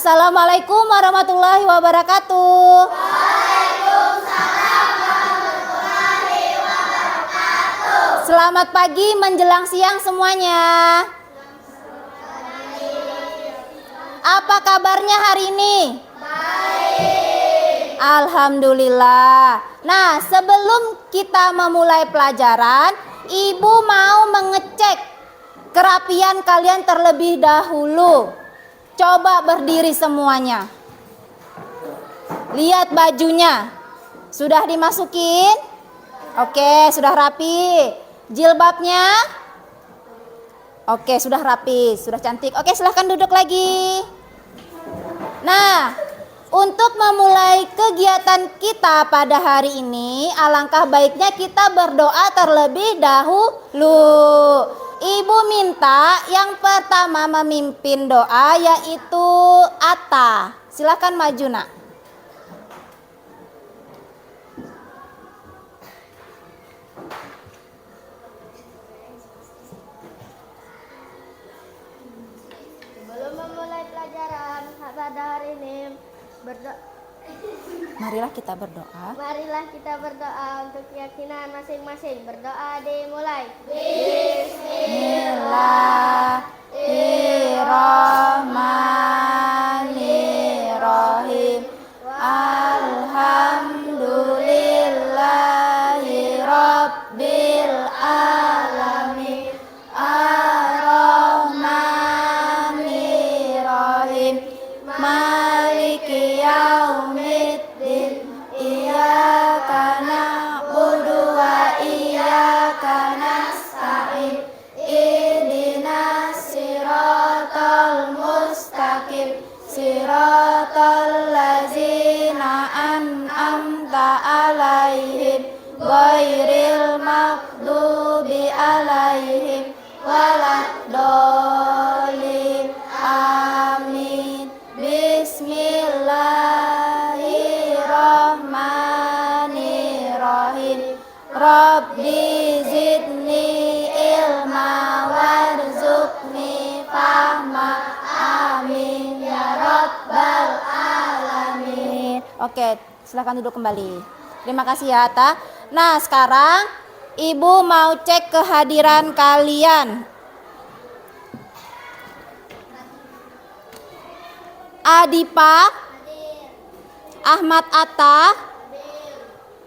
Assalamualaikum warahmatullahi wabarakatuh. Waalaikumsalam warahmatullahi wabarakatuh. Selamat pagi menjelang siang semuanya. Apa kabarnya hari ini? Baik. Alhamdulillah. Nah, sebelum kita memulai pelajaran, Ibu mau mengecek kerapian kalian terlebih dahulu. Coba berdiri semuanya. Lihat bajunya. Sudah dimasukin? Oke, sudah rapi. Jilbabnya? Oke, sudah rapi, sudah cantik. Oke, silahkan duduk lagi. Nah, untuk memulai kegiatan kita pada hari ini, alangkah baiknya kita berdoa terlebih dahulu. Ibu minta yang pertama memimpin doa yaitu Atta. Silakan maju, Nak. Sebelum memulai pelajaran pada hari ini, Marilah kita berdoa. marilah kita berdoa untuk keyakinan masing-masing. Berdoa dimulai. Bismillahirrahmanirrahim. Alhamdulillahi rabbil alamin. Ar-Rahmanirrahim. Maliki yaumiddin. Iyyaka na'budu wa iyyaka nasta'in. Ihdinas siratal mustaqim. Siratal ladzina an'amta 'alaihim ghairil maghdubi 'alaihim waladdallin. Amin. Bismillahirrahmanirrahim. Rabbi zidni ilma warzuqni fahma. Amin ya rabbal alamin. Oke, silakan duduk kembali. Terima kasih ya, Atta. Nah, sekarang Ibu mau cek kehadiran kalian. Adipa, Ahmad Atta,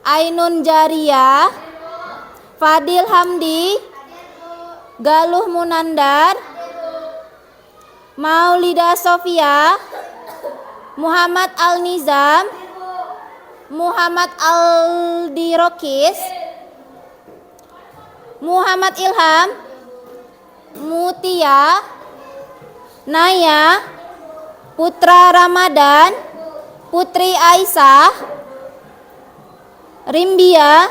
Ainun Jaria, Fadil Hamdi, Galuh Munandar, Maulida Sofia, Muhammad Al-Nizam, Muhammad Aldirokis, Muhammad Ilham, Mutia, Naya, Putra Ramadan, Putri Aisyah, Rimbia,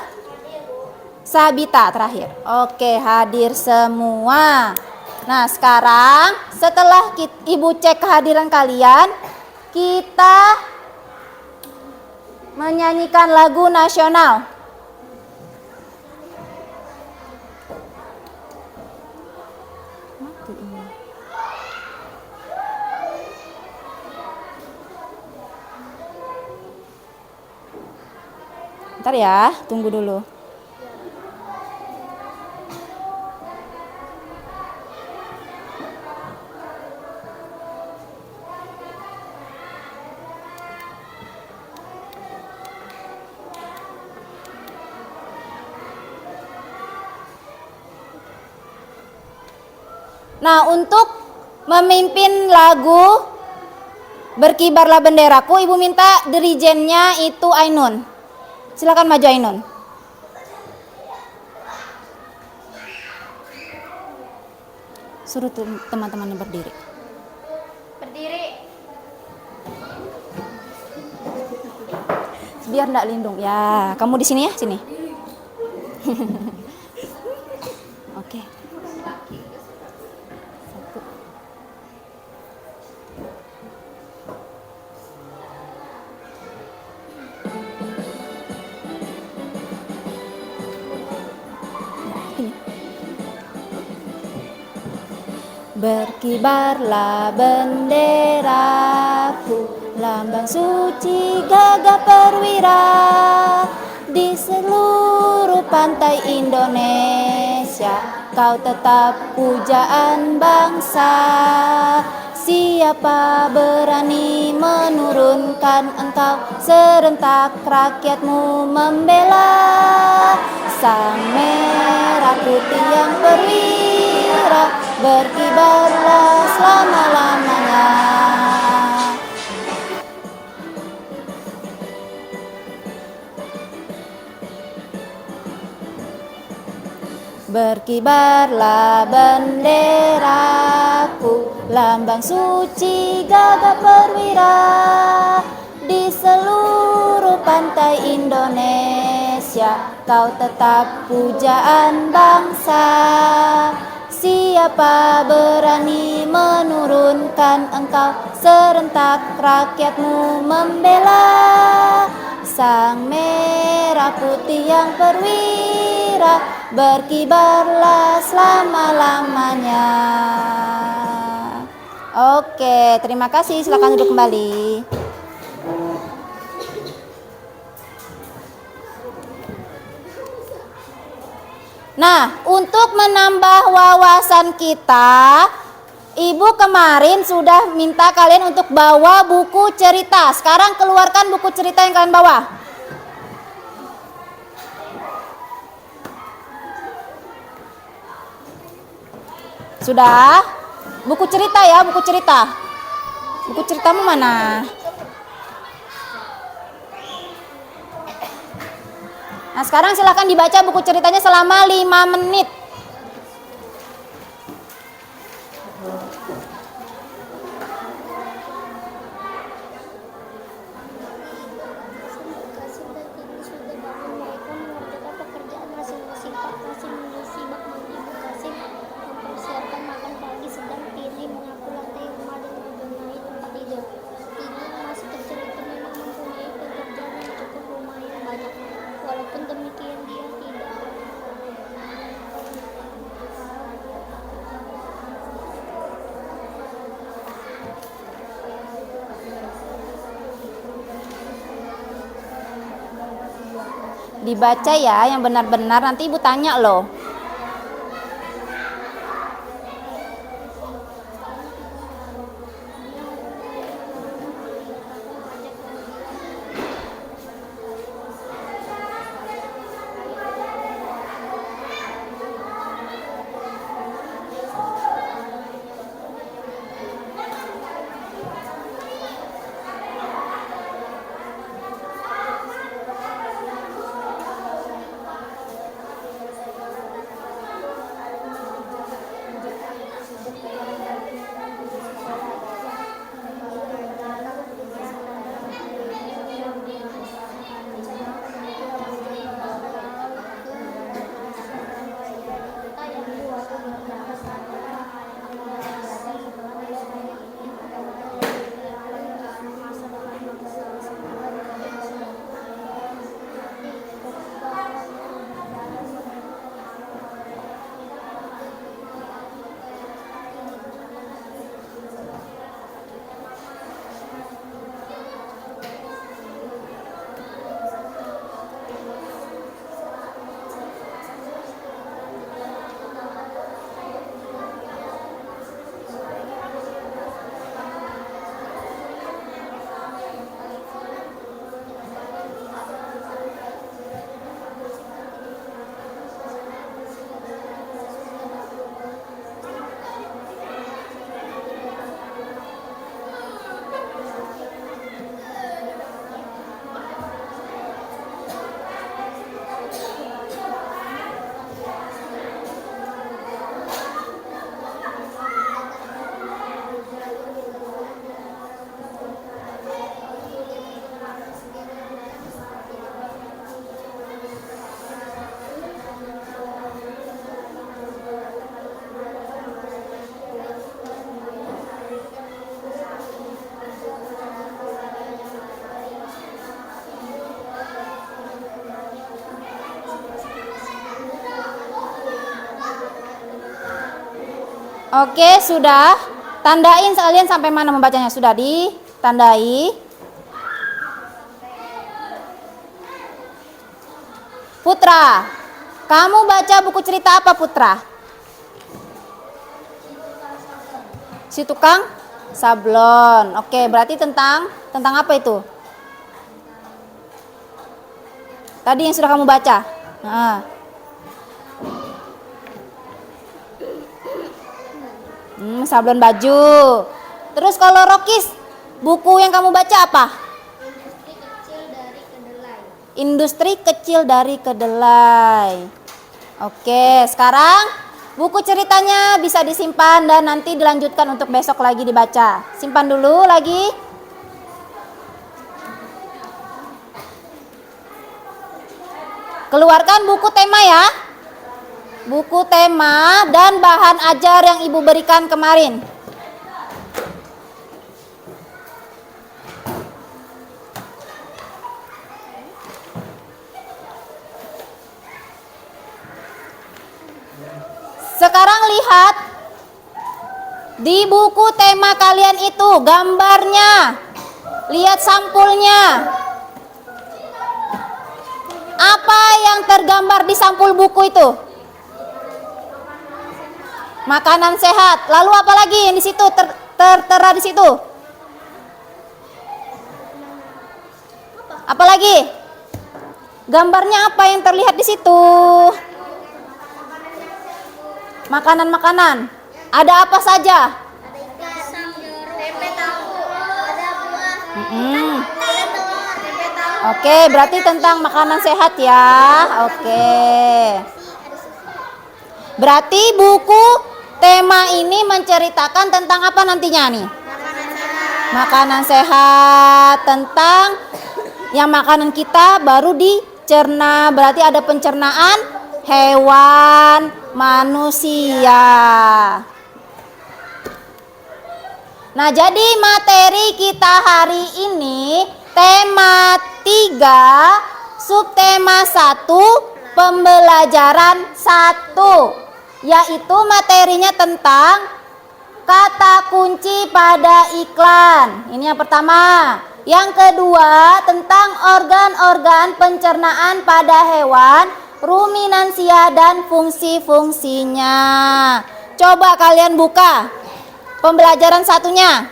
Sabita terakhir. Oke, hadir semua. Nah, sekarang setelah Ibu cek kehadiran kalian, kita menyanyikan lagu nasional. Bentar ya, tunggu dulu. Nah, untuk memimpin lagu Berkibarlah Benderaku, Ibu minta dirijennya itu Ainun. Silakan maju, Ainun. Suruh teman-temannya berdiri. Berdiri. Biar enggak lindung. Ya, kamu di sini ya, sini. Oke. Berkibarlah bendera lambang suci gagah perwira di seluruh pantai Indonesia. Kau tetap pujaan bangsa. Siapa berani menurunkan engkau? Serentak rakyatmu membela. Sang merah putih yang perwira, berkibarlah selama-lamanya. Berkibarlah benderaku, lambang suci gagah perwira di seluruh pantai Indonesia. Kau tetap pujaan bangsa. Siapa berani menurunkan engkau? Serentak rakyatmu membela. Sang merah putih yang perwira, berkibarlah selama-lamanya. Oke, terima kasih. Silakan duduk kembali. Nah, untuk menambah wawasan kita, Ibu kemarin sudah minta kalian untuk bawa buku cerita. Sekarang keluarkan buku cerita yang kalian bawa. Sudah? Buku cerita ya, buku cerita. Buku ceritamu mana? Nah, sekarang silahkan dibaca buku ceritanya selama 5 menit. Walaupun demikian dia tidak Dibaca ya yang benar-benar, nanti Ibu tanya loh. Oke, sudah. Tandain sekalian sampai mana membacanya. Sudah ditandai. Putra, kamu baca buku cerita apa, Putra? Si tukang sablon. Oke, berarti tentang apa itu? Tadi yang sudah kamu baca. Nah. Sablon baju. Terus kalau Rokis, buku yang kamu baca apa? Industri kecil dari kedelai. Oke, sekarang buku ceritanya bisa disimpan dan nanti dilanjutkan untuk besok lagi dibaca. Simpan dulu lagi. Keluarkan buku tema ya. Buku tema dan bahan ajar yang Ibu berikan kemarin. Sekarang lihat di buku tema kalian itu gambarnya. Lihat sampulnya. Apa yang tergambar di sampul buku itu? Makanan sehat. Lalu apa lagi yang di situ tertera di situ? Apa lagi? Gambarnya apa yang terlihat di situ? Makanan-makanan. Ada apa saja? Ada ikan, tempe tahu, ada buah, ada telur, tempe tahu. Oke, berarti tentang makanan sehat ya. Oke. Berarti buku tema ini menceritakan tentang apa nantinya nih? Makanan sehat. Tentang yang makanan kita baru dicerna. Berarti ada pencernaan hewan, manusia. Nah, jadi materi kita hari ini tema 3, subtema 1, pembelajaran 1, yaitu materinya tentang kata kunci pada iklan. Ini yang pertama. Yang kedua, tentang organ-organ pencernaan pada hewan, ruminansia dan fungsi-fungsinya. Coba kalian buka pembelajaran satunya.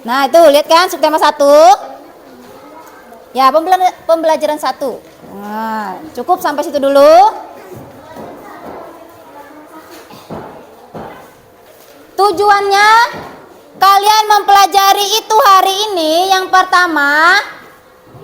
Nah, itu lihat kan subtema 1. Ya, pembelajaran 1. Nah, cukup sampai situ dulu. Tujuannya kalian mempelajari itu hari ini yang pertama,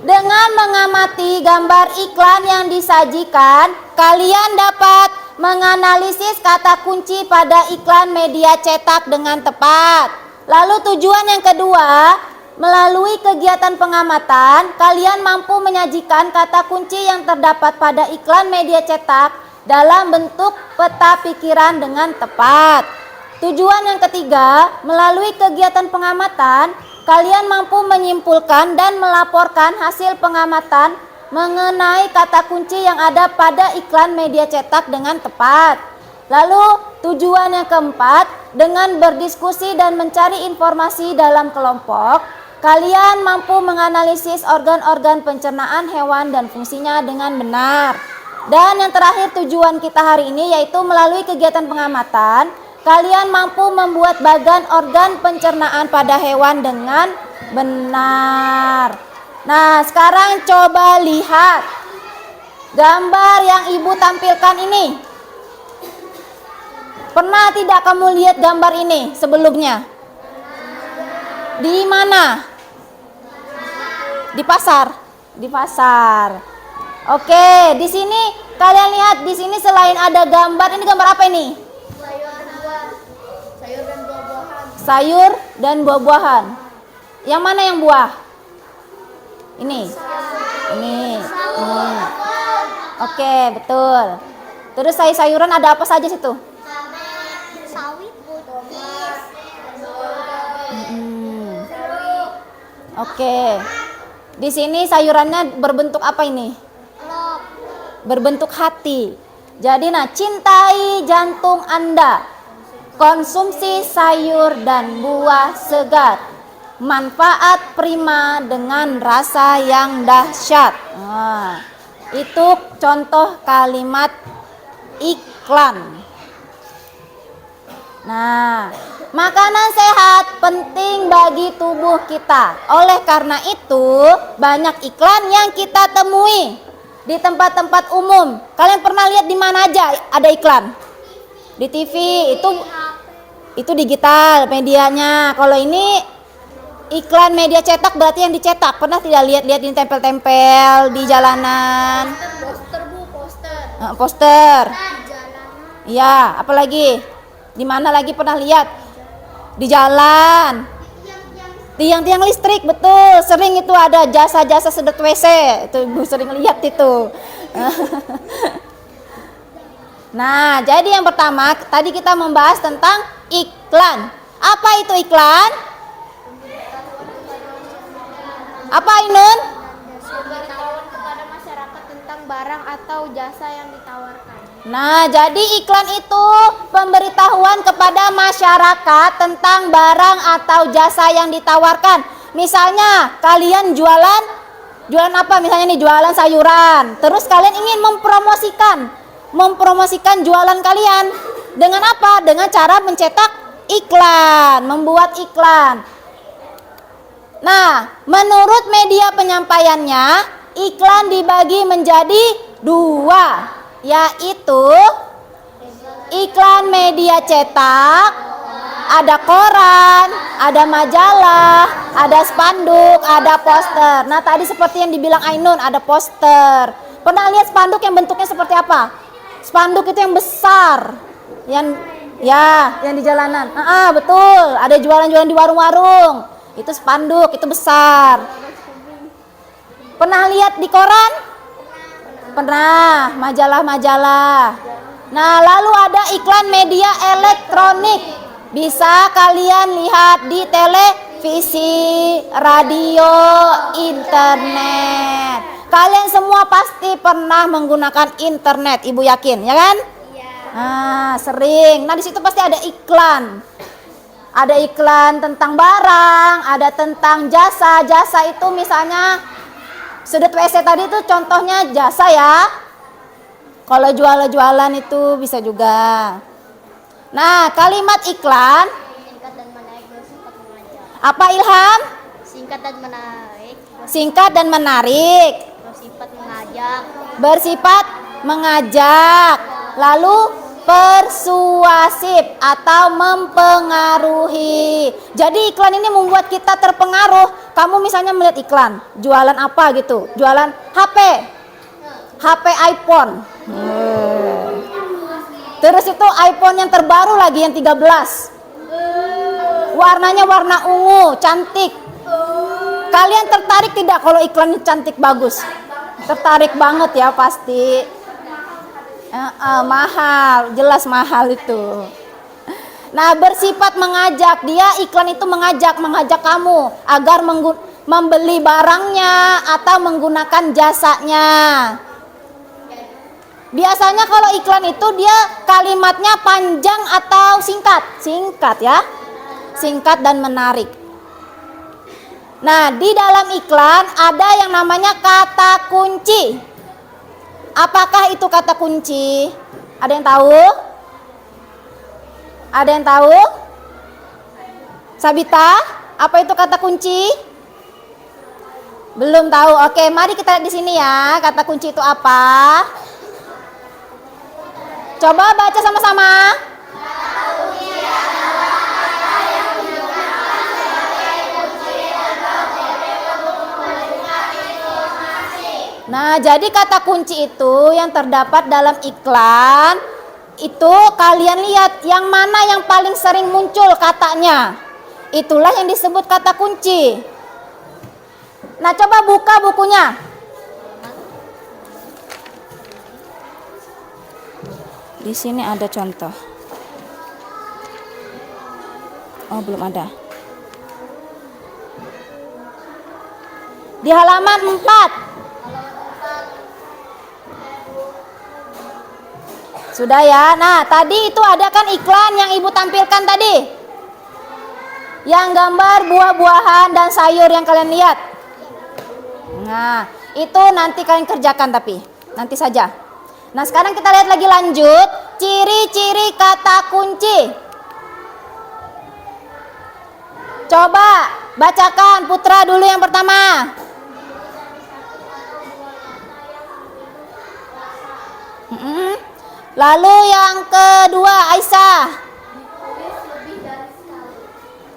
dengan mengamati gambar iklan yang disajikan, kalian dapat menganalisis kata kunci pada iklan media cetak dengan tepat. Lalu tujuan yang kedua, melalui kegiatan pengamatan, kalian mampu menyajikan kata kunci yang terdapat pada iklan media cetak dalam bentuk peta pikiran dengan tepat. Tujuan yang ketiga, melalui kegiatan pengamatan, kalian mampu menyimpulkan dan melaporkan hasil pengamatan mengenai kata kunci yang ada pada iklan media cetak dengan tepat. Lalu tujuan yang keempat, dengan berdiskusi dan mencari informasi dalam kelompok, kalian mampu menganalisis organ-organ pencernaan hewan dan fungsinya dengan benar. Dan yang terakhir tujuan kita hari ini yaitu melalui kegiatan pengamatan, kalian mampu membuat bagan organ pencernaan pada hewan dengan benar. Nah, sekarang coba lihat gambar yang Ibu tampilkan ini. Pernah tidak kamu lihat gambar ini sebelumnya? Di mana? Di pasar. Di pasar. Oke, di sini kalian lihat di sini selain ada gambar, ini gambar apa ini? Sayur dan buah-buahan. Yang mana yang buah? Ini. Oke, betul. Terus sayuran ada apa saja situ? Sawit, putih. Oke. Di sini sayurannya berbentuk apa ini? Berbentuk hati. Jadi cintai jantung Anda. Konsumsi sayur dan buah segar. manfaat prima dengan rasa yang dahsyat. Nah, itu contoh kalimat iklan. Nah, makanan sehat penting bagi tubuh kita. Oleh karena itu, banyak iklan yang kita temui di tempat-tempat umum. Kalian pernah lihat di mana aja ada iklan? Di TV, itu digital medianya. Kalau ini iklan media cetak, berarti yang dicetak. Pernah tidak lihat-lihat ini tempel-tempel di jalanan? Poster Bu, poster. Poster. Di jalanan. Iya, apalagi? Di mana lagi pernah lihat? Di jalan. Tiang-tiang listrik, betul. Sering itu ada jasa-jasa sedot WC. Itu Ibu sering lihat itu. Nah, jadi yang pertama tadi kita membahas tentang iklan. Apa itu iklan? Apa Ainun? Pemberitahuan kepada masyarakat tentang barang atau jasa yang ditawarkan. Nah, jadi iklan itu pemberitahuan kepada masyarakat tentang barang atau jasa yang ditawarkan. Misalnya, kalian jualan apa? Misalnya nih jualan sayuran. Terus kalian ingin mempromosikan jualan kalian. Dengan apa? Dengan cara mencetak iklan, membuat iklan. Nah, menurut media penyampaiannya, iklan dibagi menjadi 2. Yaitu iklan media cetak, ada koran, ada majalah, ada spanduk, ada poster. Nah, tadi seperti yang dibilang Ainun, ada poster. Pernah lihat spanduk yang bentuknya seperti apa? Spanduk itu yang besar, yang di jalanan. Betul, ada jualan-jualan di warung-warung. Itu spanduk, itu besar. Pernah lihat di koran? Pernah, majalah-majalah. Nah, lalu ada iklan media elektronik. Bisa kalian lihat di televisi, radio, internet. Kalian semua pasti pernah menggunakan internet, Ibu yakin, ya kan? Iya. Nah, sering. Nah, di situ pasti ada iklan. Ada iklan tentang barang, ada tentang jasa. Jasa itu misalnya sudut WC tadi itu contohnya jasa ya. Kalau jualan-jualan itu bisa juga. Nah, kalimat iklan. Singkat dan menarik bersifat mengajak. Apa Ilham? Singkat dan menarik Singkat dan menarik. bersifat mengajak. Bersifat mengajak. Lalu persuasif atau mempengaruhi. Jadi iklan ini membuat kita terpengaruh. Kamu misalnya melihat iklan, jualan apa gitu? Jualan HP iPhone. Terus itu iPhone yang terbaru lagi yang 13. Warnanya warna ungu, cantik. Kalian tertarik tidak kalau iklannya cantik bagus? Tertarik banget ya pasti. Mahal, jelas mahal itu. Nah, bersifat mengajak, dia iklan itu mengajak kamu agar membeli barangnya atau menggunakan jasanya. Biasanya kalau iklan itu dia kalimatnya panjang atau singkat ya, singkat dan menarik. Nah, di dalam iklan ada yang namanya kata kunci. Apakah itu kata kunci? Ada yang tahu? Ada yang tahu? Sabita, apa itu kata kunci? Belum tahu. Oke, mari kita lihat di sini ya. Kata kunci itu apa? Coba baca sama-sama. Nah, jadi kata kunci itu yang terdapat dalam iklan itu kalian lihat yang mana yang paling sering muncul katanya. Itulah yang disebut kata kunci. Nah, coba buka bukunya. Di sini ada contoh. Oh, belum ada. Di halaman 4. Sudah ya. Nah, tadi itu ada kan iklan yang Ibu tampilkan tadi. Yang gambar buah-buahan dan sayur yang kalian lihat. Nah, itu nanti kalian kerjakan tapi nanti saja. Nah, sekarang kita lihat lagi lanjut ciri-ciri kata kunci. Coba bacakan Putra dulu yang pertama. Lalu yang kedua Aisyah.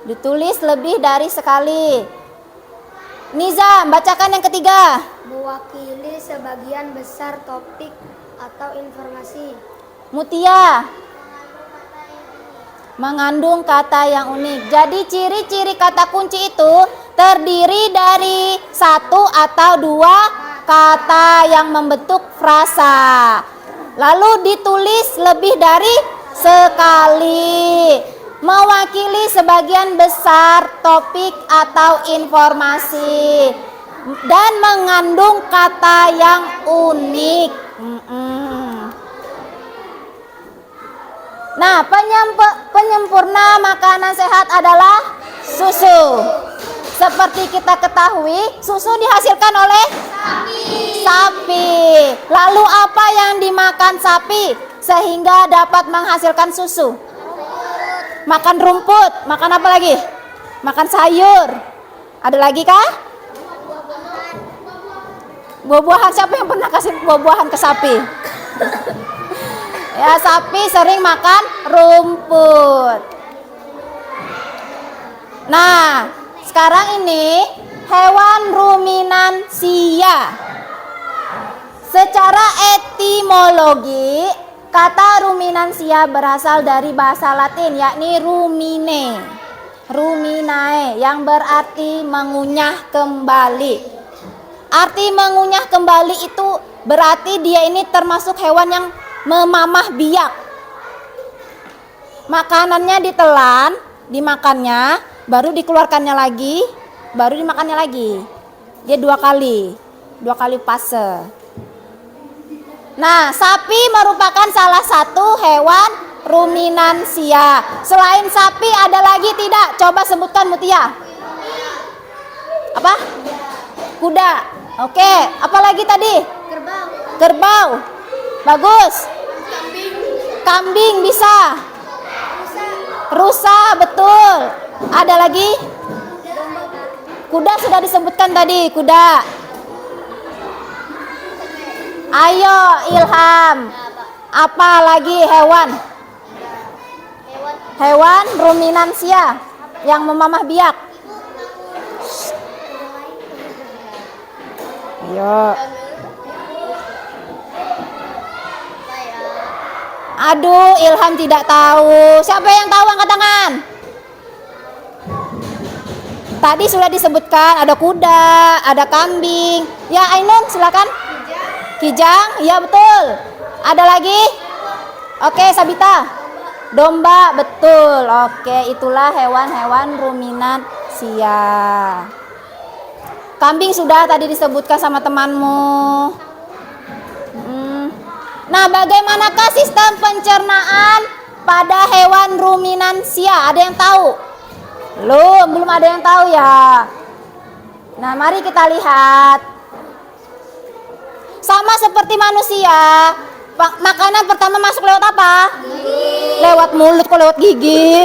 Ditulis lebih dari sekali. Nizam, bacakan yang ketiga. Mewakili sebagian besar topik atau informasi. Mutia. Mengandung kata yang unik. Jadi ciri-ciri kata kunci itu terdiri dari satu atau dua kata yang membentuk frasa. Lalu ditulis lebih dari sekali. Mewakili sebagian besar topik atau informasi. Dan mengandung kata yang unik. Nah, penyempurna makanan sehat adalah susu. Seperti kita ketahui, susu dihasilkan oleh sapi. Lalu apa yang dimakan sapi sehingga dapat menghasilkan susu? Makan rumput, makan apa lagi? Makan sayur. Ada lagi kah? Buah-buahan, siapa yang pernah kasih buah-buahan ke sapi? Ya, sapi sering makan rumput. Nah, sekarang ini hewan ruminansia. Secara etimologi, kata ruminansia berasal dari bahasa Latin yakni rumine. Ruminae yang berarti mengunyah kembali. Arti mengunyah kembali itu berarti dia ini termasuk hewan yang memamah biak. Makanannya ditelan, dimakannya, baru dikeluarkannya lagi, baru dimakannya lagi. Dia dua kali fase. Nah, sapi merupakan salah satu hewan ruminansia. Selain sapi ada lagi tidak? Coba sebutkan Mutia. Apa? Kuda. Oke, apa lagi tadi? Kerbau. Bagus. Kambing bisa. Rusa, betul. Ada lagi? Kuda sudah disebutkan tadi, kuda. Ayo Ilham. Apa lagi hewan? Hewan ruminansia yang memamah biak. Ayo. Aduh, Ilham tidak tahu. Siapa yang tahu angkat tangan? Tadi sudah disebutkan ada kuda, ada kambing. Ya, Ainun silakan. Kijang, ya betul. Ada lagi? Oke, Sabita. Domba, betul. Oke, itulah hewan-hewan ruminansia. Kambing sudah tadi disebutkan sama temanmu. Nah, bagaimanakah sistem pencernaan pada hewan ruminansia? Ada yang tahu? Belum ada yang tahu ya. Nah, mari kita lihat. Sama seperti manusia, makanan pertama masuk lewat apa? Lewat mulut, kok lewat gigi?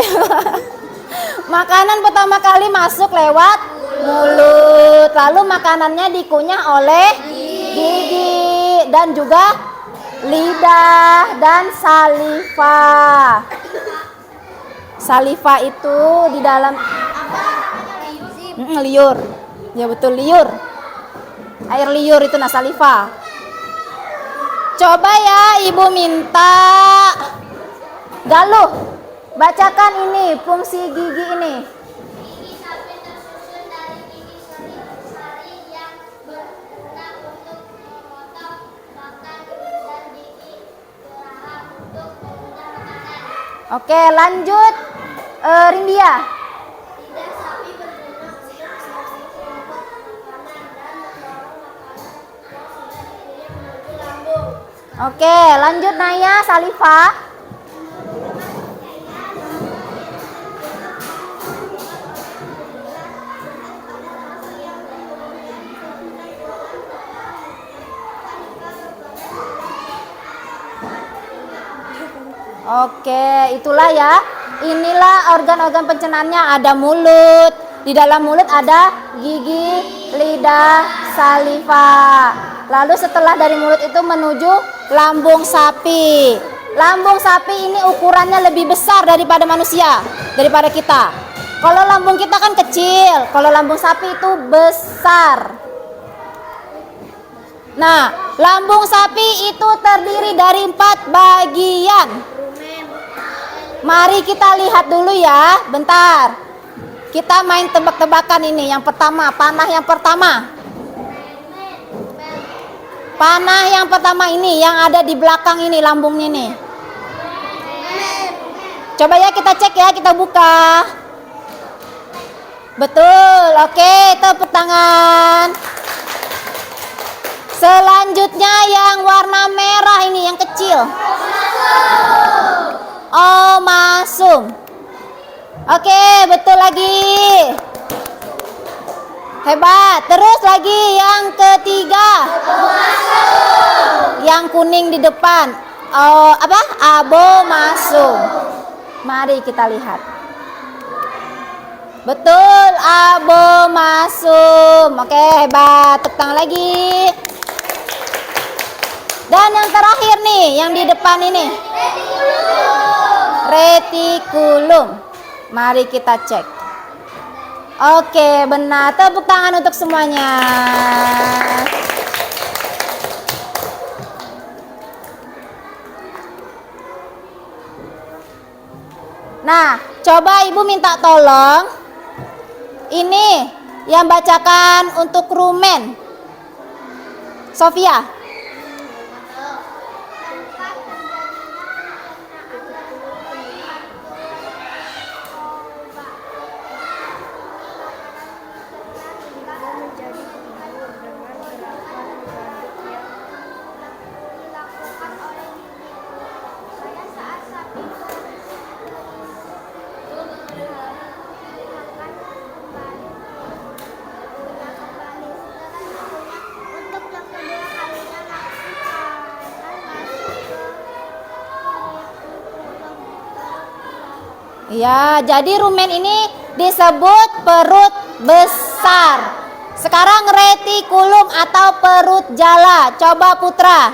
Makanan pertama kali masuk lewat mulut, lalu makanannya dikunyah oleh gigi dan juga lidah dan saliva. Saliva itu di dalam liur. Ya betul, liur. Air liur itu saliva. Coba ya Ibu minta Galuh, bacakan ini fungsi gigi ini. Gigi sapi tersusun dari gigi sari yang berguna untuk memotong makan dan gigi geraham untuk mengunyah makanan. Oke, lanjut Rindia. Lidah sapi berguna untuk membuat makanan dan mendorong makanan yang sudah dikirim menuju lambung. Oke, lanjut Naya. Saliva. Oke, itulah ya. Inilah organ-organ pencernaannya. Ada mulut. Di dalam mulut ada gigi, lidah, saliva. Lalu setelah dari mulut itu menuju lambung sapi. Lambung sapi ini ukurannya lebih besar daripada manusia, daripada kita. Kalau lambung kita kan kecil, kalau lambung sapi itu besar. Nah, lambung sapi itu terdiri dari 4 bagian. Mari kita lihat dulu ya, bentar. Kita main tebak-tebakan ini. Yang pertama, panah yang pertama. Panah yang pertama ini, yang ada di belakang ini, lambungnya nih. Coba ya kita cek ya, kita buka. Betul, oke, tepuk tangan. Selanjutnya yang warna merah ini, yang kecil. Omasum. Oke, betul lagi. Hebat. Terus lagi yang ketiga. Yang kuning di depan. Abomasum. Mari kita lihat. Betul, abomasum. Oke, hebat. Tepuk tangan lagi. Dan yang terakhir nih, yang di depan ini. Retikulum. Mari kita cek. Oke, benar. Tepuk tangan untuk semuanya. Nah, coba Ibu minta tolong. Ini yang bacakan untuk rumen. Sofia. Ya, jadi rumen ini disebut perut besar. Sekarang retikulum atau perut jala. Coba Putra.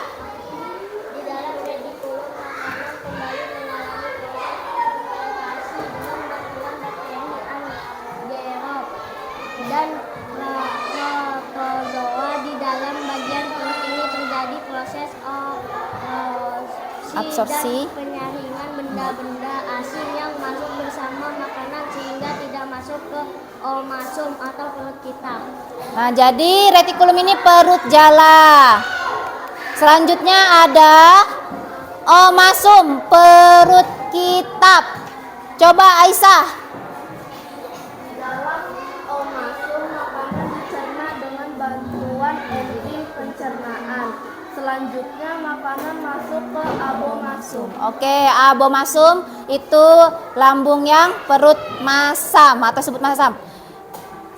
Di dalam retikulum makanan kembali mengalami proses fermentasi dengan bantuan bakteri anaerob dan protozoa. Di dalam bagian perut ini terjadi proses absorpsi dan penyaringan benda-benda asing yang masuk bersama makanan sehingga tidak masuk ke omasum atau perut kita. Nah, jadi retikulum ini perut jala. Selanjutnya ada omasum, perut kitab. Coba Aisyah. Dalam omasum makanan dicerna dengan bantuan enzim pencernaan. Selanjutnya makanan masuk ke abomasum. Oke, abomasum itu lambung yang perut masam atau sebut masam.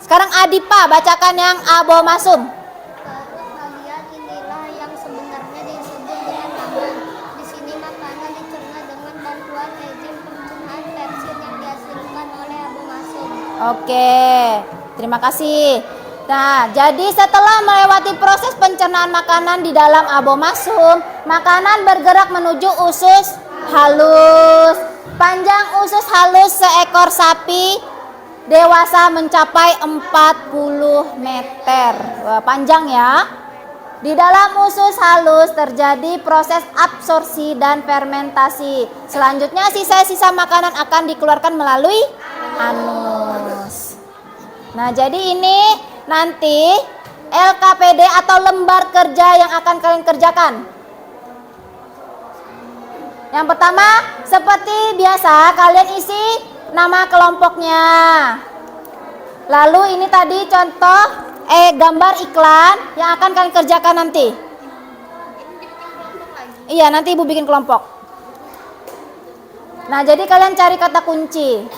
Sekarang Adipa bacakan yang abomasum. Perut bagian inilah yang sebenarnya disebut dengan laman. Di sini makanan dicerna dengan bantuan enzim pencernaan pepsin yang dihasilkan oleh abomasum. Oke, terima kasih. Nah, jadi setelah melewati proses pencernaan makanan di dalam abomasum, makanan bergerak menuju usus halus. Panjang usus halus seekor sapi dewasa mencapai 40 meter. Wah, panjang ya. Di dalam usus halus terjadi proses absorpsi dan fermentasi. Selanjutnya sisa-sisa makanan akan dikeluarkan melalui anus. Nah, jadi ini nanti LKPD atau lembar kerja yang akan kalian kerjakan. Yang pertama, seperti biasa kalian isi nama kelompoknya. Lalu ini tadi contoh gambar iklan yang akan kalian kerjakan nanti. Iya, nanti Ibu bikin kelompok. Nah, jadi kalian cari kata kunci.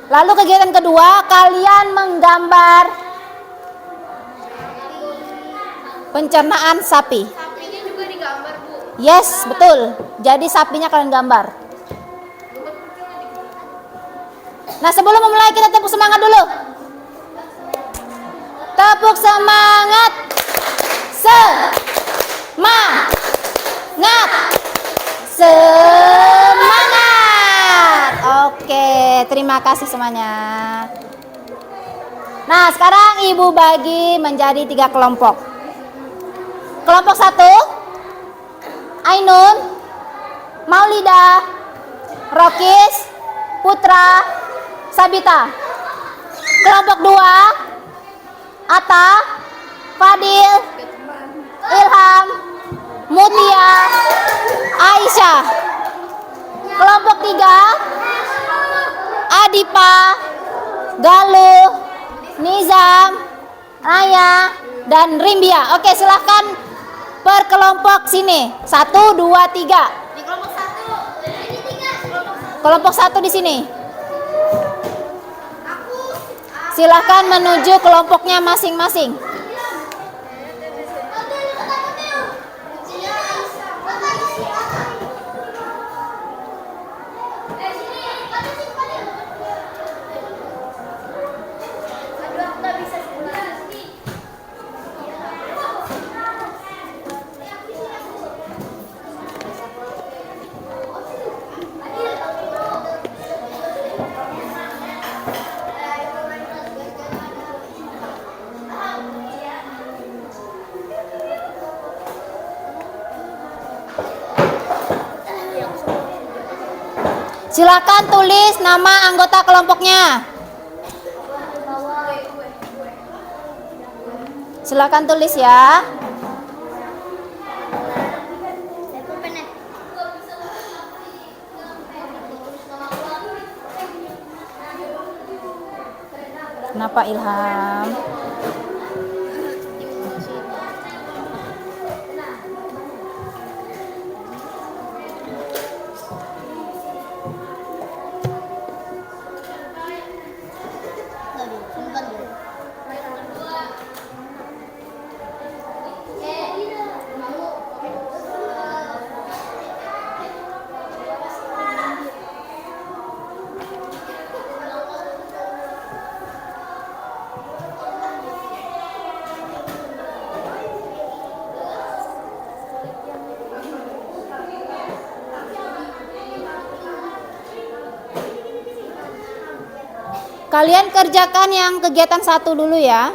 Lalu kegiatan kedua, kalian menggambar pencernaan sapi. Sapinya juga digambar, Bu. Yes, betul. Jadi sapinya kalian gambar. Nah, sebelum memulai kita tepuk semangat dulu. Tepuk semangat. Semangat. Semangat. Oke, terima kasih semuanya. Nah, sekarang Ibu bagi menjadi 3 kelompok. Kelompok 1, Ainun, Maulida, Rokis, Putra, Sabita. Kelompok 2, Atta, Fadil, Ilham, Mutia, Aisyah. Kelompok 3, Adipa, Galuh, Nizam, Raya, dan Rimbia. Oke, silahkan per kelompok sini. 1, 2, 3. Di kelompok 1. Ini 3. Kelompok 1 di sini. Silahkan menuju kelompoknya masing-masing. Silakan tulis nama anggota kelompoknya. Silakan tulis ya. Kenapa Ilham? Kalian kerjakan yang kegiatan 1 dulu ya.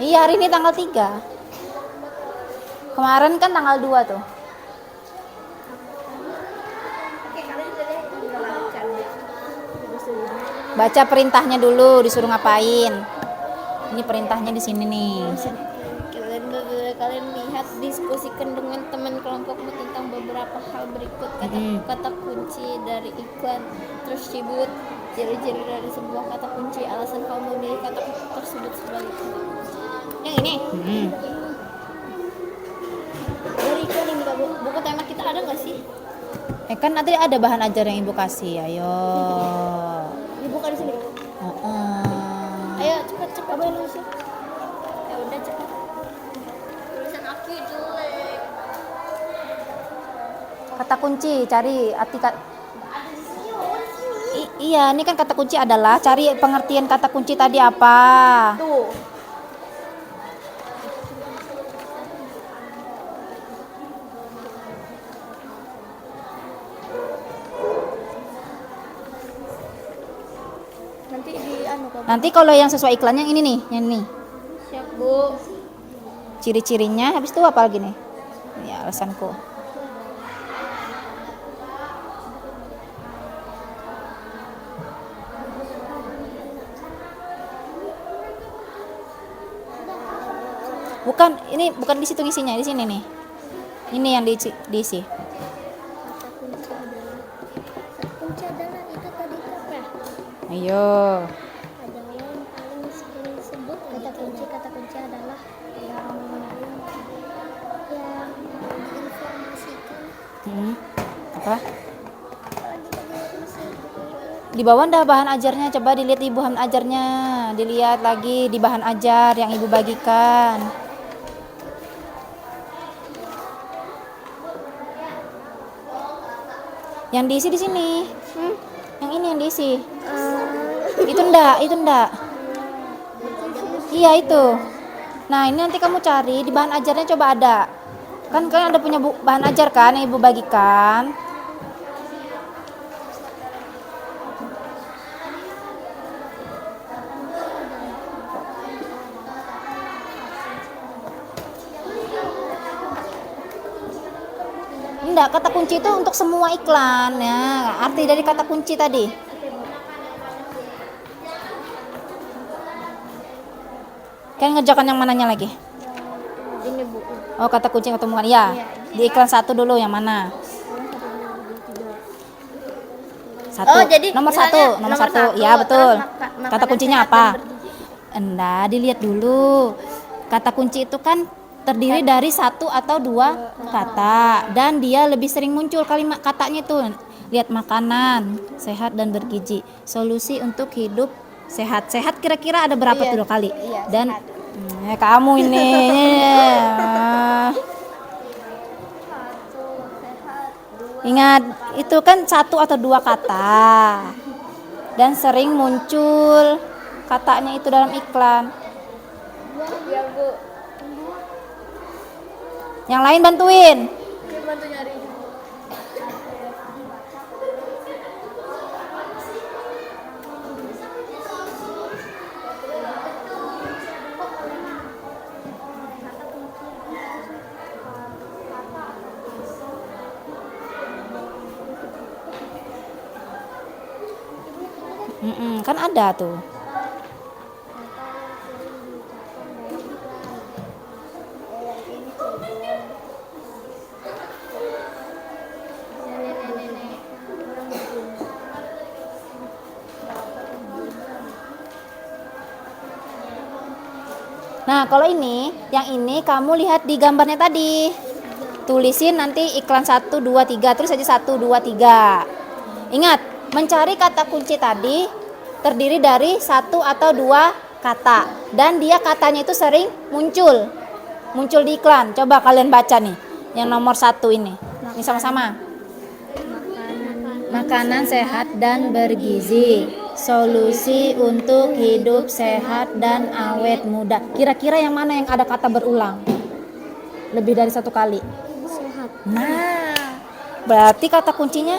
Iya, hari ini tanggal 3. Kemarin kan tanggal 2 tuh. Baca perintahnya dulu, disuruh ngapain. Ini perintahnya di sini nih. Kalian lihat, diskusikan dengan teman kelompokmu tentang beberapa hal berikut. Kata kunci dari iklan tersebut, ciri-ciri dari sebuah kata kunci, alasan kamu memilih kata tersebut sebagai kata kunci. Yang ini dari iklan ini Kak, buku tema kita ada nggak sih? Kan nanti ada bahan ajar yang Ibu kasih. Ayo. Dibuka di sini. Ayo cepat Abang nulis ya. Ya udah cepat. Tulisan aku jelek. Kata kunci, cari arti iya, ini kan kata kunci adalah cari pengertian kata kunci tadi apa. Tuh. Nanti kalau yang sesuai iklannya ini nih, yang ini. Siap, Bu. Ciri-cirinya habis itu apa lagi nih? Ya, alasanku. Bukan, ini bukan di situ isinya, di sini nih. Ini yang diisi. Kata kunci adalah Ayo. Adalah yang paling sering disebut kata kunci adalah yang diinformasikan. Apa? Di bawah ada bahan ajarnya, coba dilihat di bahan ajarnya, dilihat lagi di bahan ajar yang ibu bagikan. Yang diisi di sini. Yang ini yang diisi. Itu enggak. Iya itu. Nah ini nanti kamu cari di bahan ajarnya, coba ada. Kan kalian ada punya bahan ajar kan yang ibu bagikan. Enggak, kata kunci itu untuk semua iklan ya. Arti dari kata kunci tadi. Kalian ngerjakan yang mananya lagi? Ini Bu. Oh, kata kunci yang ketemuan. Ya. Di iklan 1 dulu yang mana? Satu. Oh, jadi nomor misalnya 1, nomor nomor 1. satu, Ya, betul. terus Kata kuncinya sehat dan apa? bergizi. Enggak, dilihat dulu. Kata kunci itu kan terdiri dari 1 atau 2 kata dan dia lebih sering muncul kalimat katanya itu. Lihat, makanan sehat dan bergizi, solusi untuk hidup sehat. Sehat kira-kira ada berapa tuh kali? Iya, Dan sehat. kamu ini ingat itu kan 1 atau 2 kata dan sering muncul katanya itu dalam iklan. Ya Bu. Yang lain bantuin. Bantu nyari. Kan ada tuh. Nah, kalau yang ini kamu lihat di gambarnya tadi. Tulisin nanti iklan 1, 2, 3, terus aja 1, 2, 3. Ingat, mencari kata kunci tadi terdiri dari 1 atau 2 kata. Dan dia katanya itu sering muncul di iklan. Coba kalian baca nih, yang nomor 1 ini. Ini sama-sama. Makanan sehat dan bergizi, solusi untuk hidup sehat dan awet muda. Kira-kira yang mana yang ada kata berulang lebih dari 1 kali? Sehat. Nah, berarti kata kuncinya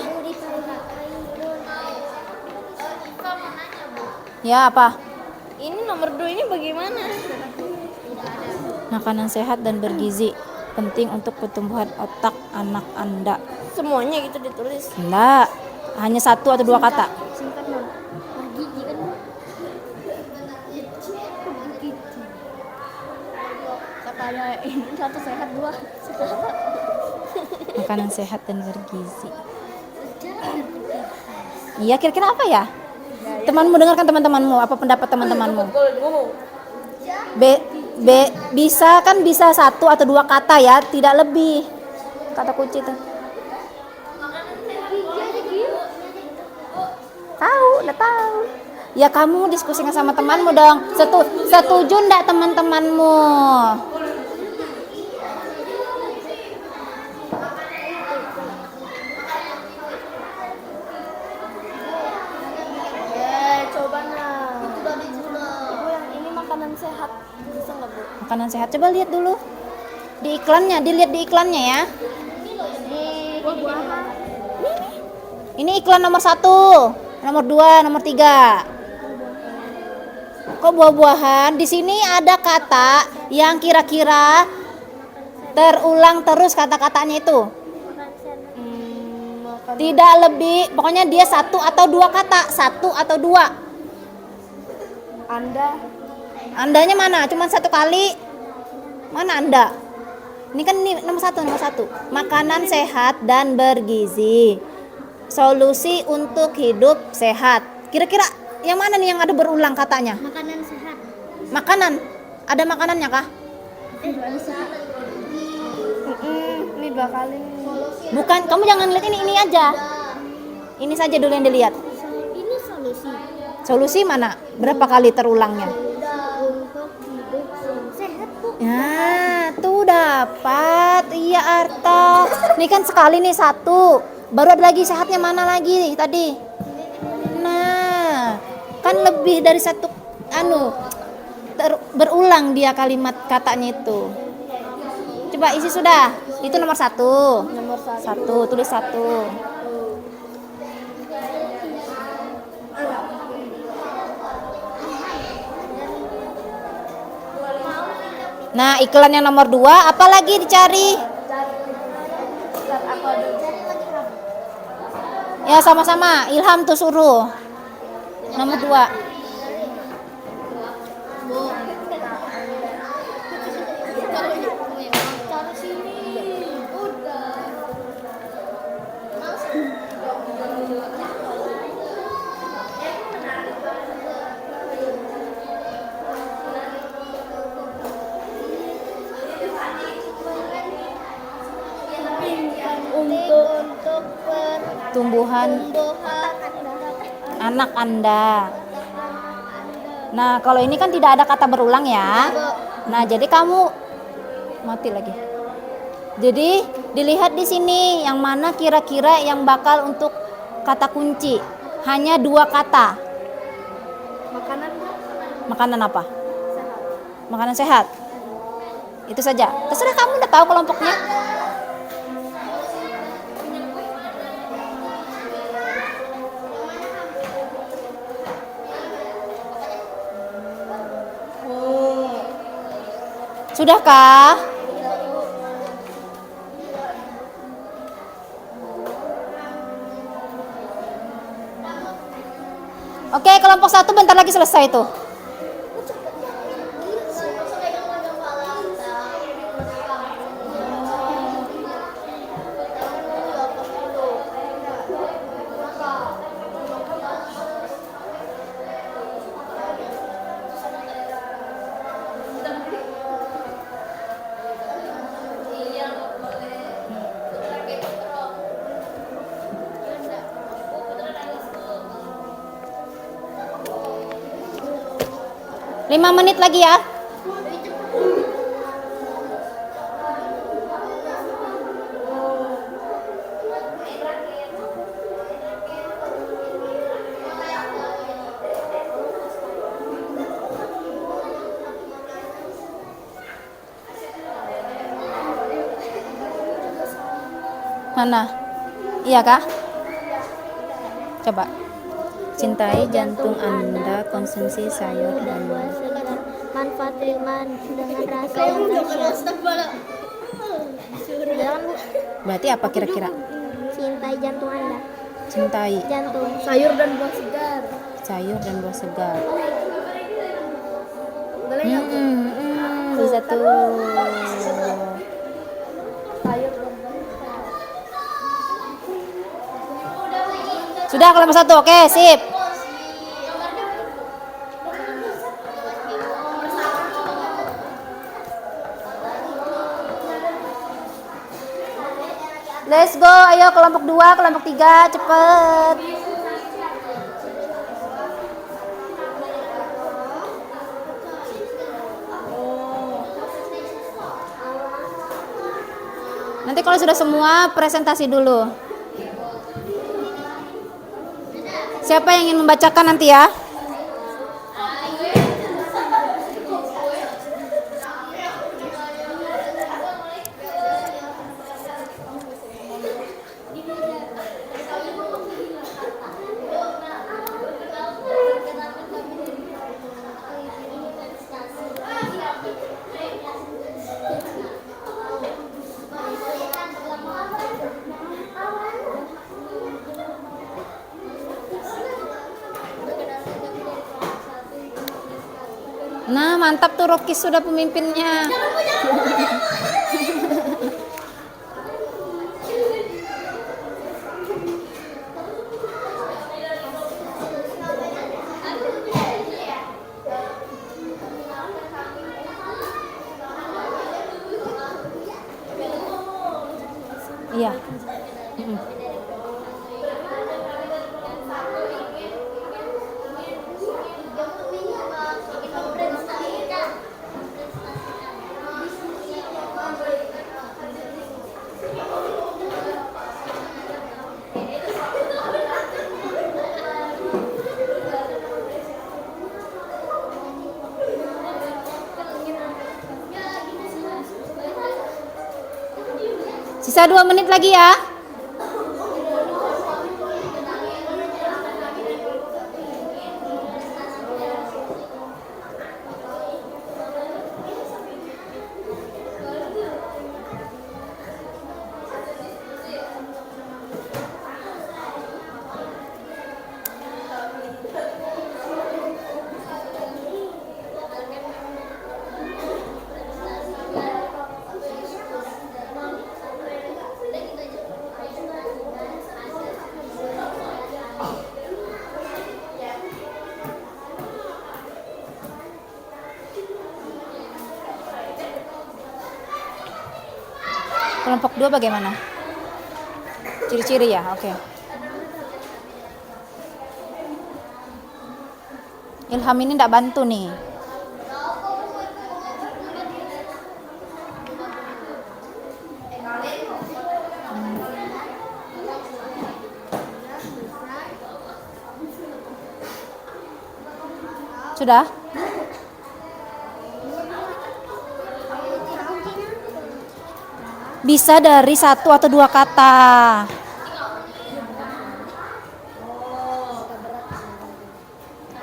ya apa? Ini nomor 2 ini bagaimana? Makanan sehat dan bergizi, penting untuk pertumbuhan otak anak Anda. Semuanya gitu ditulis. Enggak, hanya 1 atau 2 kata. Singkat non. Bergizi kan. Katanya ini 1 sehat, 2 sehat. Makanan sehat dan bergizi. Iya, kira-kira apa ya? Temanmu, dengarkan teman-temanmu, apa pendapat teman-temanmu? Bisa 1 atau 2 kata ya, tidak lebih. Kata kunci itu. Udah tahu. Ya kamu diskusikan sama temanmu dong. Setuju enggak teman-temanmu? Coba nah. Ibu yang ini makanan sehat. Bisa nggak Bu? Makanan sehat, coba lihat dulu di iklannya, dilihat di iklannya ya. Buah-buahan. Ini iklan nomor 1, nomor 2, nomor 3. Kok buah-buahan? Di sini ada kata yang kira-kira terulang terus kata-katanya itu. Tidak lebih, pokoknya dia 1 atau 2 kata, 1 atau 2. Andanya mana? Cuma 1 kali. Mana Anda? Ini kan ini nomor 1. Makanan sehat dan bergizi, solusi untuk hidup sehat. Kira-kira yang mana nih yang ada berulang katanya? Makanan sehat. Makanan. Ada makanannya kah? Makanan sehat. Ini 2 kali. Bukan, kamu jangan lihat ini aja. Ini saja dulu yang dilihat. Ini solusi Solusi mana? Berapa kali terulangnya? untuk hidup sehat, Bu. Ya, tuh dapat. Iya, Arta. Ini kan sekali nih 1. Baru ada lagi sehatnya mana lagi tadi? Nah, kan lebih dari 1 berulang dia kalimat katanya itu. Coba isi sudah. Itu nomor 1. Nomor 1. 1, tulis 1. Nah, iklan yang nomor 2, apa lagi dicari? Ya, sama-sama. Ilham tuh suruh. Nomor 2. Taruh sini. Udah. Untuk Tumbuhan anak Anda. Nah, kalau ini kan tidak ada kata berulang ya. Nah, jadi kamu mati lagi. Jadi dilihat di sini yang mana kira-kira yang bakal untuk kata kunci. Hanya 2 kata. makanan Makanan apa? sehat. Makanan sehat. Itu saja. Terserah kamu, udah tahu kelompoknya. Sudahkah? Oke, kelompok 1 bentar lagi selesai tuh. Lima menit lagi ya. Mana? Iya kah? Coba. Cintai jantung Anda, konsumsi sayur dan buah. Manfaat dengan rasa yang dahsyat. Jangan, Bu. Berarti apa kira-kira? Cintai jantung Anda. Cintai Jantung. Sayur dan buah segar. sayur dan buah segar. Boleh nggak, Bu? Bisa tuh. Sayur dan buah segar. Sudah kelompok 1, oke, sip. Let's go, ayo kelompok 2, kelompok 3, cepet. Nanti kalau sudah semua, presentasi dulu. Siapa yang ingin membacakan nanti ya? Nah, mantap tuh, Rokis sudah pemimpinnya. Iya. Mm-mm. Sisa 2 menit lagi ya. Kelompok 2 bagaimana? Ciri-ciri ya, oke. Ilham ini tidak bantu nih. Sudah? Bisa dari 1 atau 2 kata.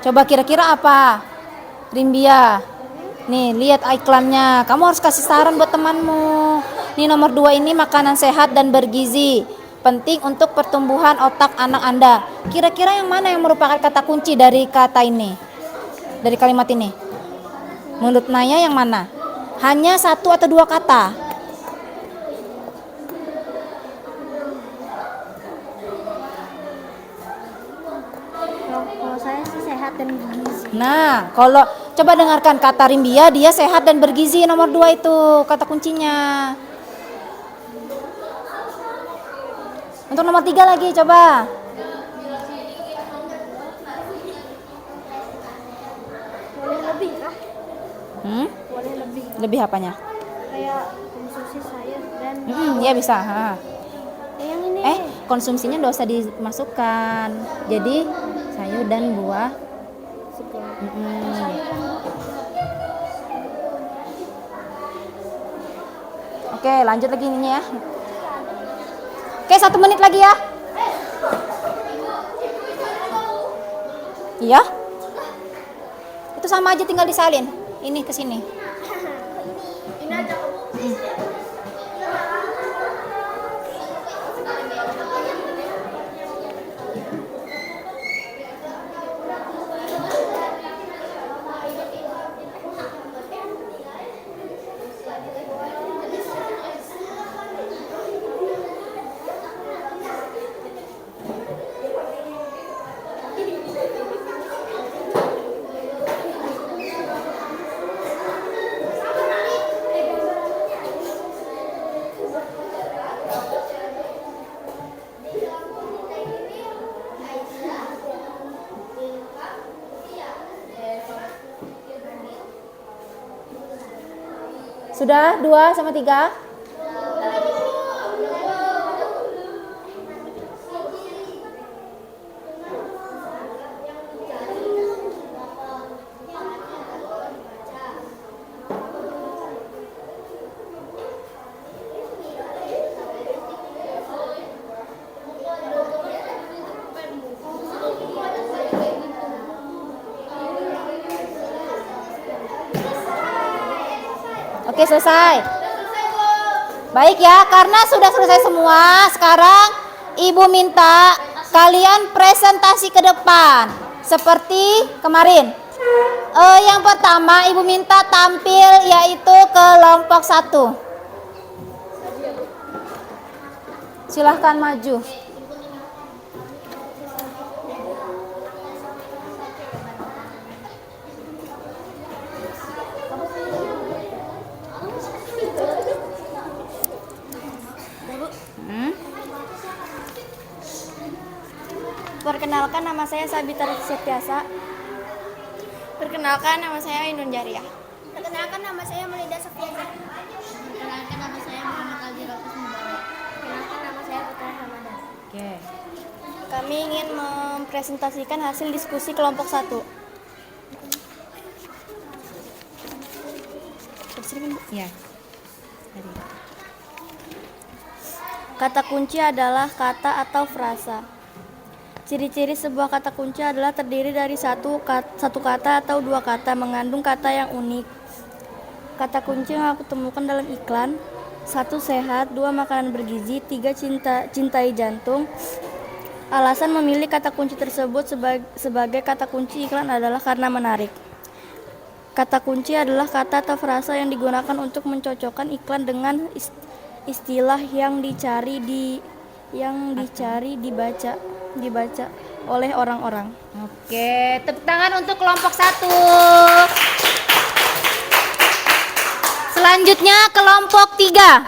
Coba kira-kira apa? Rimbia. Nih, lihat iklannya. Kamu harus kasih saran buat temanmu. Nih nomor 2 ini makanan sehat dan bergizi. Penting untuk pertumbuhan otak anak Anda. Kira-kira yang mana yang merupakan kata kunci dari kata ini? Dari kalimat ini? Menurut Naya yang mana? Hanya 1 atau 2 kata. Kalau saya sih sehat dan bergizi. Nah, kalau coba dengarkan kata Rimbia, dia sehat dan bergizi, nomor 2 itu kata kuncinya. Untuk nomor 3 lagi coba. Boleh lebih kah? Boleh lebih. Lebih apanya? Kayak konsumsi sayur dan Ya bisa. Ha. yang ini. Konsumsinya nggak usah dimasukkan. Jadi sayur dan buah. Segar. Oke, lanjut lagi ininya ya. Oke, 1 menit lagi ya. Iya. Itu sama aja, tinggal disalin. Ini ke sini. Ini aja. Sudah 2 sama 3? Oke, selesai. Baik ya, karena sudah selesai semua, sekarang Ibu minta kalian presentasi ke depan seperti kemarin. Yang pertama Ibu minta tampil yaitu kelompok 1. Silahkan maju. Perkenalkan, nama saya Sabita Setiasa. Perkenalkan, nama saya Ainun Jariah. Perkenalkan, nama saya Melida Sofiaza. Perkenalkan, nama saya Muhammad Aldi Rokus Mubarak. Perkenalkan, nama saya Putra Ramadan. Oke. Kami ingin mempresentasikan hasil diskusi kelompok 1. Ya. Kata kunci adalah kata atau frasa. Ciri-ciri sebuah kata kunci adalah terdiri dari satu kata atau dua kata mengandung kata yang unik. Kata kunci yang aku temukan dalam iklan: 1. Sehat, 2. Makanan bergizi, 3. Cintai jantung. Alasan memilih kata kunci tersebut sebagai kata kunci iklan adalah karena menarik. Kata kunci adalah kata atau frasa yang digunakan untuk mencocokkan iklan dengan istilah yang dicari dibaca oleh orang-orang. Oke, tepuk tangan untuk kelompok 1. Selanjutnya kelompok 3.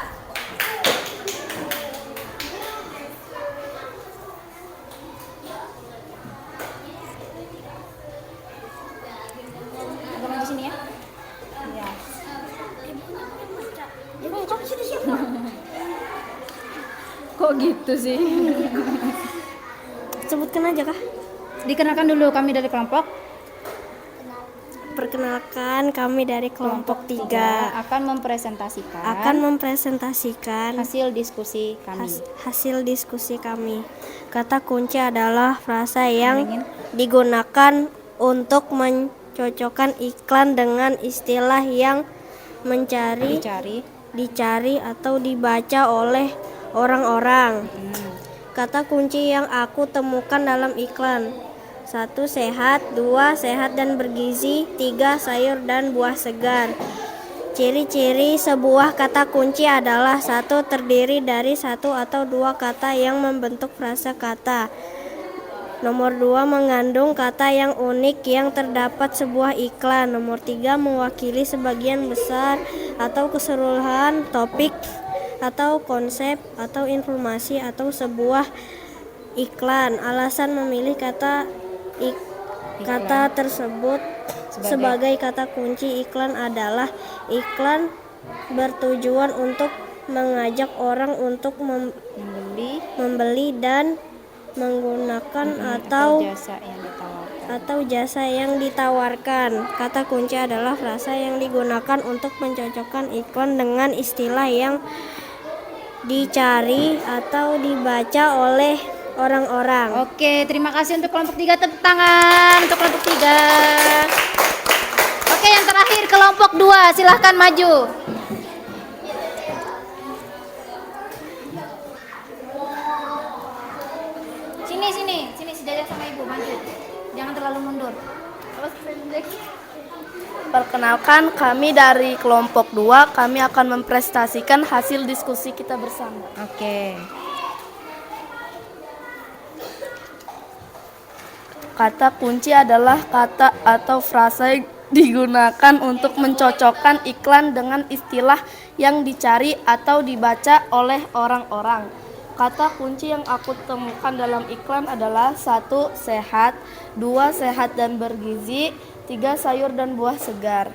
Agak maju sini ya. Ya. Kok gitu sih? Sebutkan aja kah? Dikenalkan dulu, kami dari kelompok Perkenalkan, kami dari kelompok 3 akan mempresentasikan hasil diskusi kami. hasil diskusi kami. Kata kunci adalah frasa yang digunakan untuk mencocokkan iklan dengan istilah yang dicari atau dibaca oleh orang-orang. Kata kunci yang aku temukan dalam iklan: 1. Sehat, 2. Sehat dan bergizi, 3. Sayur dan buah segar. Ciri-ciri sebuah kata kunci adalah: 1. Terdiri dari satu atau dua kata yang membentuk frasa kata. Nomor 2. Mengandung kata yang unik yang terdapat sebuah iklan. Nomor 3. Mewakili sebagian besar atau keseluruhan topik atau konsep atau informasi atau sebuah iklan. Alasan memilih kata tersebut sebagai kata kunci iklan adalah: iklan bertujuan untuk mengajak orang untuk membeli dan menggunakan atau jasa yang ditawarkan. Kata kunci adalah frasa yang digunakan untuk mencocokkan iklan dengan istilah yang dicari atau dibaca oleh orang-orang. Oke, terima kasih untuk kelompok 3. Tepuk tangan untuk kelompok 3. Oke, yang terakhir kelompok 2, silahkan maju. Sini sejajar sama ibu, maju. Jangan terlalu mundur. Perkenalkan, kami dari kelompok 2, kami akan mempresentasikan hasil diskusi kita bersama. Oke. Kata kunci adalah kata atau frasa yang digunakan untuk mencocokkan iklan dengan istilah yang dicari atau dibaca oleh orang-orang. Kata kunci yang aku temukan dalam iklan adalah: 1. Sehat, 2. Sehat dan bergizi, 3. Sayur dan buah segar.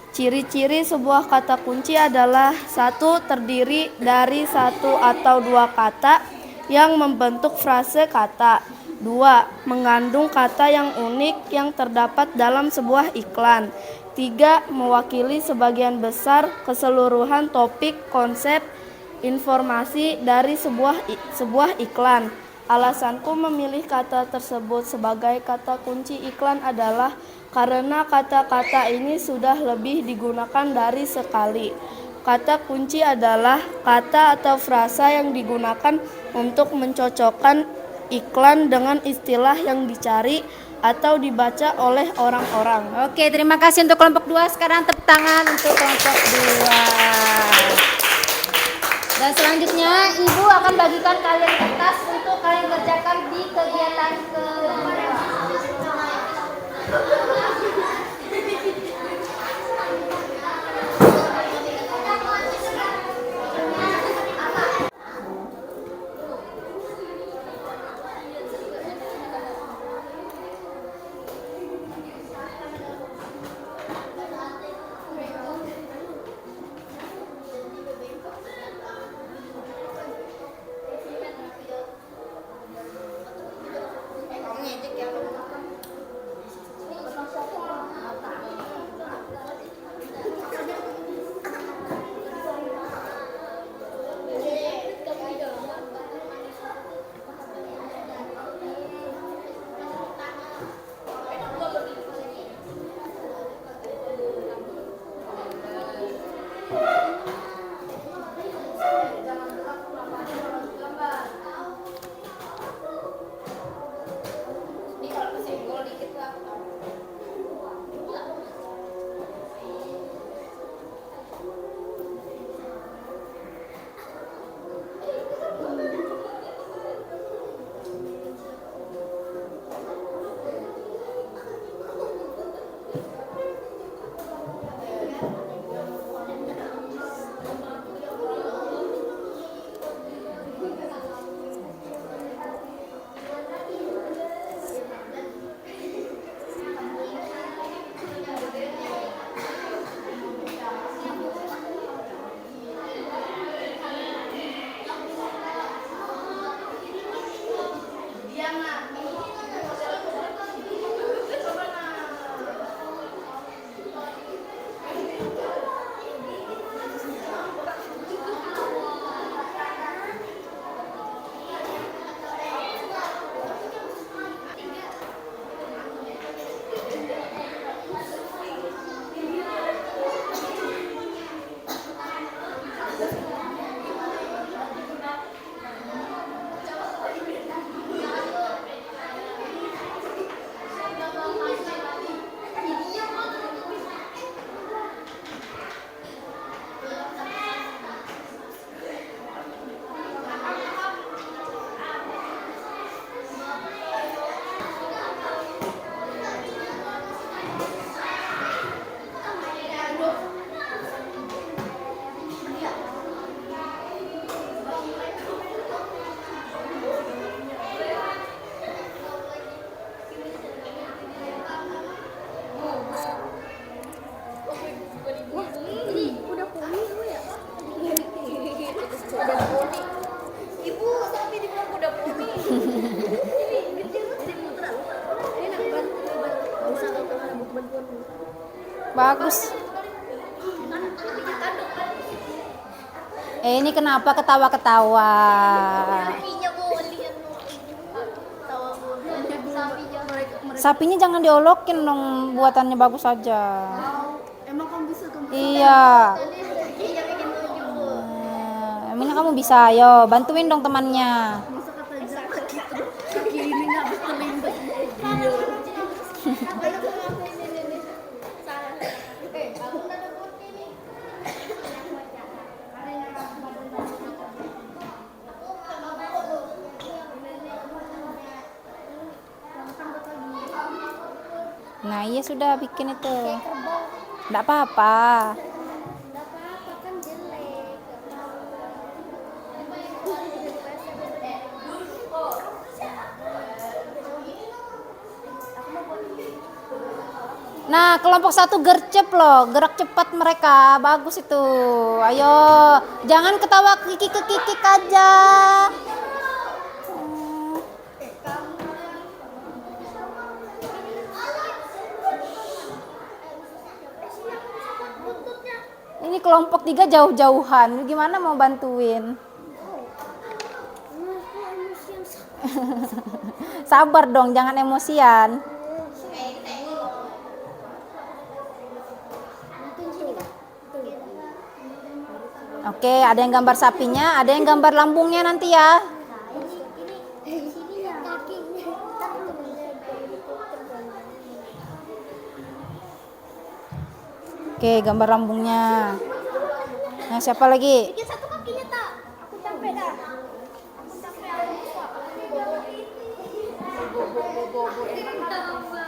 Ciri-ciri sebuah kata kunci adalah: 1. Terdiri dari satu atau dua kata yang membentuk frase kata. 2. Mengandung kata yang unik yang terdapat dalam sebuah iklan. 3. Mewakili sebagian besar keseluruhan topik, konsep, informasi dari sebuah iklan. Alasanku memilih kata tersebut sebagai kata kunci iklan adalah karena kata-kata ini sudah lebih digunakan dari sekali. Kata kunci adalah kata atau frasa yang digunakan untuk mencocokkan iklan dengan istilah yang dicari atau dibaca oleh orang-orang. Oke, terima kasih untuk kelompok 2. Sekarang tepuk tangan untuk kelompok 2. Dan selanjutnya ibu akan bagikan kalian kertas untuk kalian kerjakan di kegiatan kedua. Ini udah poni Bu ya? Udah poni. Ibu tapi dibilang udah poni. Ini kecil jadi putra. Enak bantu. Bisa kalau ada buku bantuan. Bagus. Ini kenapa ketawa-ketawa? Sapinya Bu, lihat Bu. Tawa Bu. Sapinya mereka. Sapinya jangan diolokin dong, buatannya bagus aja. Emang kamu bisa kamu? Iya. Iya bikin lucu Bu. Emangnya kamu bisa? Ayo, bantuin dong temannya. Masa kata Jaka gitu. Kaki ini nggak berkelimbat. Iya. Aku nggak ada bukti nih. Nah, iya sudah bikin itu. Enggak apa-apa. Nggak apa-apa kan jelek. Nah, kelompok 1 gercep loh, gerak cepat mereka, bagus itu. Ayo, jangan ketawa kikik-kikik aja. Ini kelompok 3 jauh-jauhan, gimana mau bantuin? Sabar dong, jangan emosian. Oke, ada yang gambar sapinya, ada yang gambar lambungnya nanti ya. Sini ya kakinya. Oke, gambar lambungnya. Nah, siapa lagi? Bikin satu kakinya tak. Aku capek dah. Aku capek aku lupa.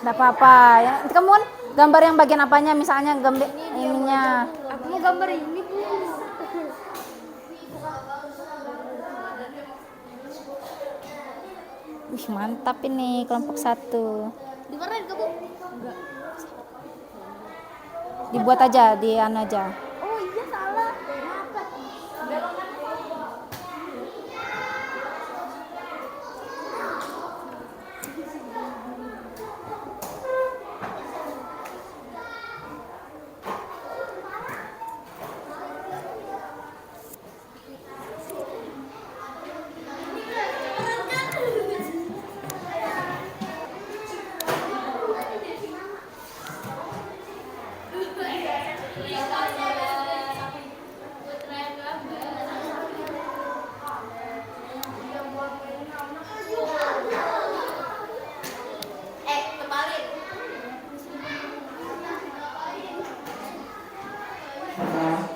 Enggak apa-apa ya. Nanti kamu kan gambar yang bagian apanya, misalnya gambar ininya. Aku mau gambar ini Bu. Wih, mantap ini kelompok 1. Dimarahin kamu? Dibuat aja, di anu aja. Oh iya salah. Maaf.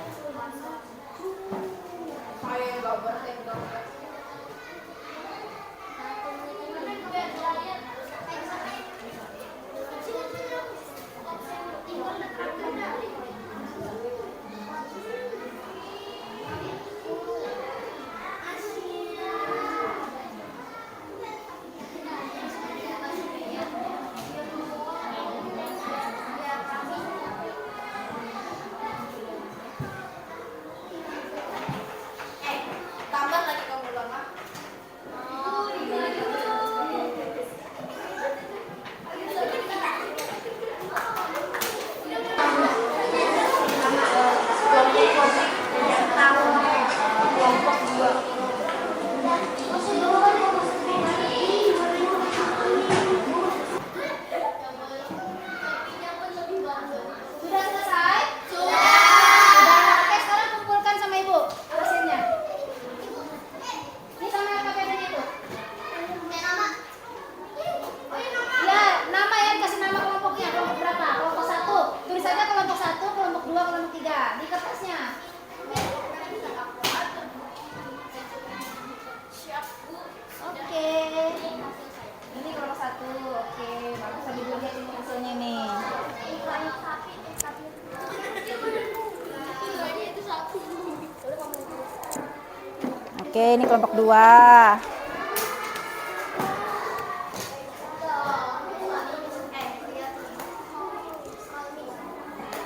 Oke, ini kelompok 2.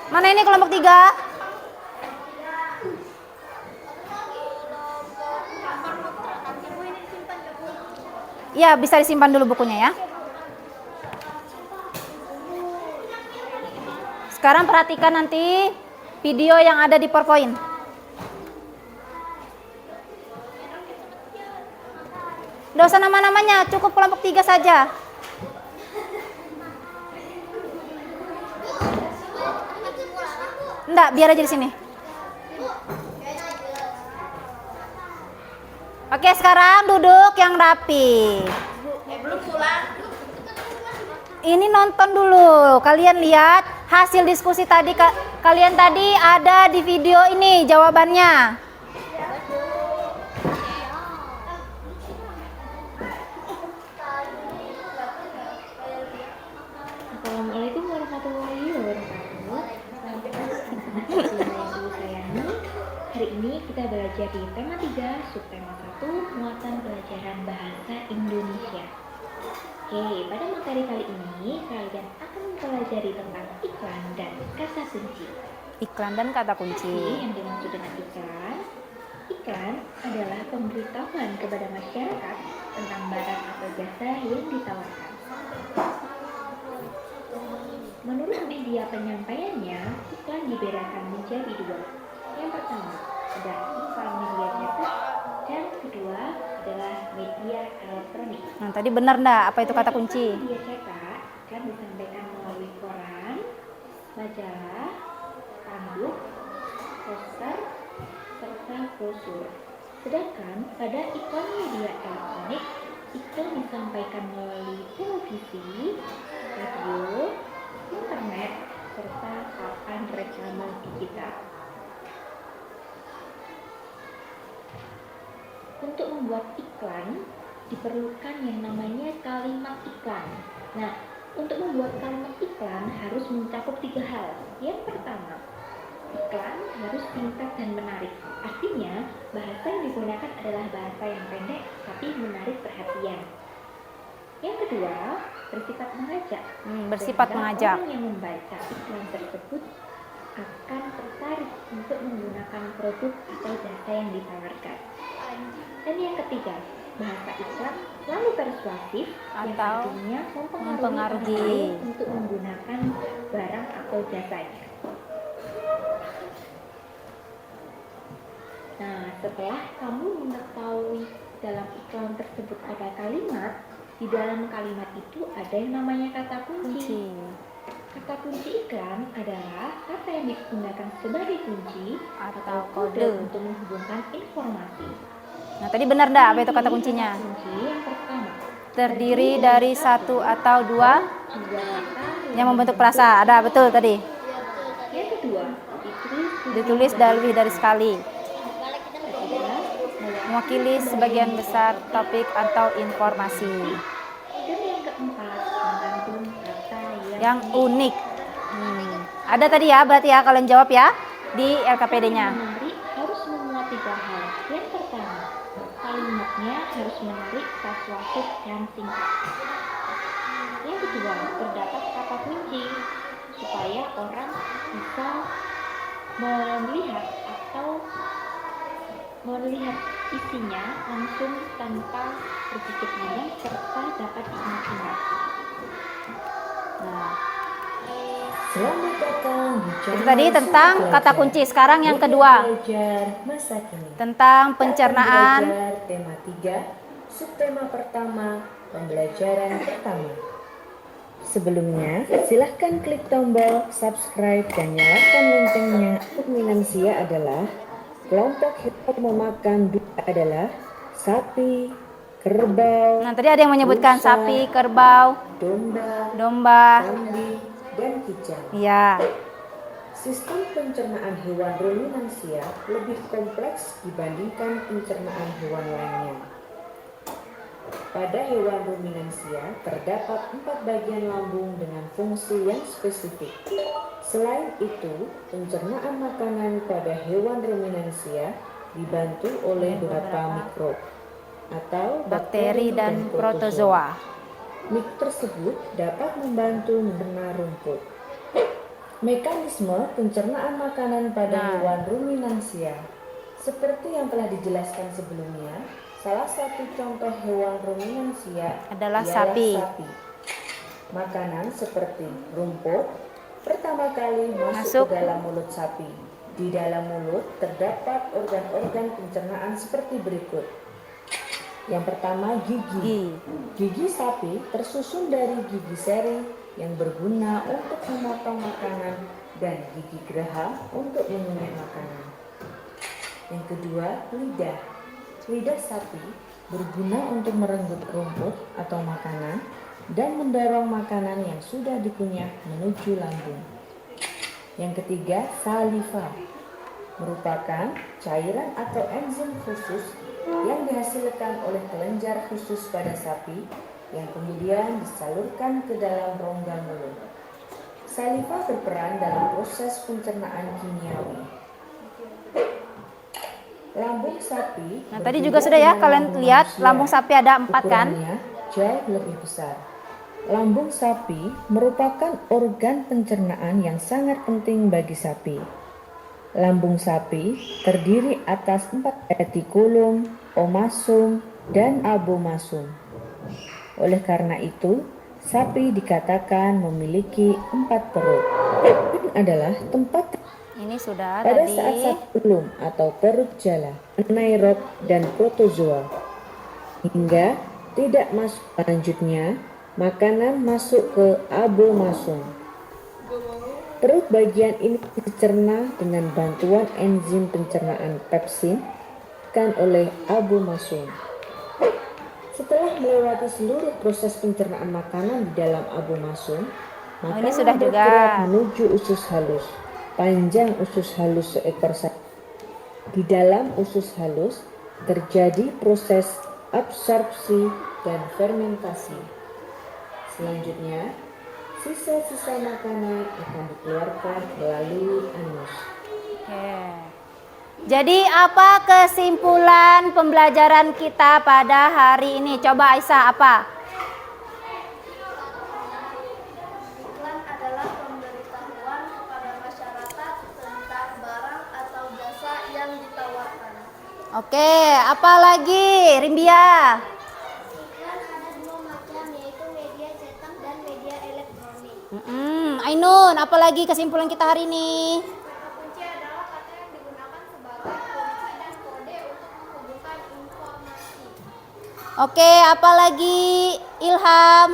Mana ini kelompok 3? Ya, bisa disimpan dulu bukunya ya. Sekarang perhatikan nanti video yang ada di PowerPoint. Nggak usah nama-namanya, cukup kelompok 3 saja. Enggak, biar aja di sini. Oke, sekarang duduk yang rapi. Ini nonton dulu. Kalian lihat hasil diskusi tadi. Kalian tadi ada di video ini jawabannya. Assalamualaikum warahmatullahi wabarakatuh. Ibu sayangi, hari ini kita belajar di tema 3, subtema 1, muatan pelajaran bahasa Indonesia. Oke, pada materi kali ini kalian akan mempelajari tentang iklan dan kata kunci. Iklan dan kata Oke, kunci. yang dimaksud dengan iklan adalah pemberitahuan kepada masyarakat tentang barang atau jasa yang ditawarkan. Menurut media penyampaiannya, iklan dibedakan menjadi 2. Yang pertama ada iklan media cetak dan kedua adalah media elektronik. Nah, tadi benar enggak apa itu kata kunci? Media cetak akan disampaikan melalui koran, majalah, tanduk, poster, serta brosur. Sedangkan pada iklan media elektronik, iklan disampaikan melalui televisi, radio, internet, serta papan reklame digital. Untuk membuat iklan, diperlukan yang namanya kalimat iklan. Nah, untuk membuat kalimat iklan harus mencakup 3 hal. Yang pertama, iklan harus singkat dan menarik. Artinya, bahasa yang digunakan adalah bahasa yang pendek tapi menarik perhatian. Yang kedua, bersifat mengajak. Bersifat Sehingga mengajak. orang yang membaca iklan tersebut akan tertarik untuk menggunakan produk atau jasa yang ditawarkan. Dan yang ketiga, bahasa iklan selalu persuasif, yang Atau artinya mempengaruhi mempengaruhi. orang lain untuk menggunakan barang atau jasanya. Nah, setelah kamu mengetahui dalam iklan tersebut ada kalimat, di dalam kalimat itu ada yang namanya kata kunci. Kata kunci iklan adalah kata yang digunakan sebagai kunci Atau kode kode. untuk menghubungkan informasi. Nah, tadi benar enggak apa itu kata kuncinya? Kata kunci yang pertama Terdiri dari 1 atau 2 dua kata yang membentuk frasa. Ada betul tadi. Yang kedua, Ditulis lebih dari sekali. ketiga, Mewakili sebagian besar topik atau informasi. dan yang keempat, mengandung kata Yang unik. Ada tadi ya, berarti ya kalian jawab ya di LKPD-nya. menarik harus memuat 3 hal. Yang pertama, kalimatnya harus menarik, persuasif, dan singkat. Yang kedua, terdapat kata kunci supaya orang bisa melihat isinya langsung tanpa berpikir panjang serta dapat diingat-ingat. Nah, Selamat datang di itu channel tadi tentang Suku kata Belajar. kunci. Sekarang yang Video kedua belajar masa kini. tentang Akan pencernaan. belajar tema 3, subtema pertama, pembelajaran pertama. Sebelumnya, silahkan klik tombol subscribe dan nyalakan loncengnya. Ruminansia adalah kelompok hewan memakan dua adalah sapi, kerbau, Nah, tadi ada yang menyebutkan rusa, sapi, kerbau, domba, domba. kambing, dan kijang. Ya. Sistem pencernaan hewan ruminansia lebih kompleks dibandingkan pencernaan hewan lainnya. Pada hewan ruminansia terdapat 4 bagian lambung dengan fungsi yang spesifik. Selain itu, pencernaan makanan pada hewan ruminansia dibantu oleh beberapa mikrob atau Bakteri dan protozoa. Mik tersebut dapat membantu mencerna rumput. Mekanisme pencernaan makanan pada Nah. hewan ruminansia. Seperti yang telah dijelaskan sebelumnya, salah satu contoh hewan ruminansia Adalah ialah sapi. Makanan seperti rumput pertama kali masuk Masuk. ke dalam mulut sapi. Di dalam mulut terdapat organ-organ pencernaan seperti berikut. Yang pertama, gigi. Gigi sapi tersusun dari gigi seri yang berguna untuk memotong makanan dan gigi geraham untuk mengunyah makanan. Yang kedua, lidah. Lidah sapi berguna untuk merenggut rumput atau makanan dan mendorong makanan yang sudah dikunyah menuju lambung. Yang ketiga, saliva. Merupakan cairan atau enzim khusus yang dihasilkan oleh kelenjar khusus pada sapi yang kemudian disalurkan ke dalam rongga mulut. Saliva berperan dalam proses pencernaan kimiawi. Lambung sapi. Nah, tadi berbeda juga sudah ya dengan kalian lambung lihat manusia. lambung sapi ada 4 kan? Ukurannya jauh lebih besar. Lambung sapi merupakan organ pencernaan yang sangat penting bagi sapi. Lambung sapi terdiri atas 4 retikulum, omasum, dan abomasum. Oleh karena itu, sapi dikatakan memiliki 4 perut. Ini adalah tempat Ini sudah pada tadi. saat sakulum atau perut jala, anaerob, dan protozoa. Hingga tidak masuk selanjutnya, makanan masuk ke abomasum. Perut bagian ini dicerna dengan bantuan enzim pencernaan pepsin kan oleh abomasum. Setelah melewati seluruh proses pencernaan makanan di dalam abomasum, ini makanan sudah juga. bergerak menuju usus halus. Panjang usus halus seekor sapi. Di dalam usus halus terjadi proses absorpsi dan fermentasi. Selanjutnya, sisa-sisa makanan akan dikeluarkan melalui anus. Oke. Jadi apa kesimpulan pembelajaran kita pada hari ini? Coba Aisyah, apa? Iklan adalah pemberitahuan kepada masyarakat tentang barang atau jasa yang ditawarkan. Oke, apa lagi Rimbia? Iklan ada 2 macam, yaitu media cetak dan media elektronik. Ainun, apa lagi kesimpulan kita hari ini? Kata kunci adalah kata yang digunakan sebagai kunci dan kode untuk menghubungkan informasi. Oke, apa lagi Ilham?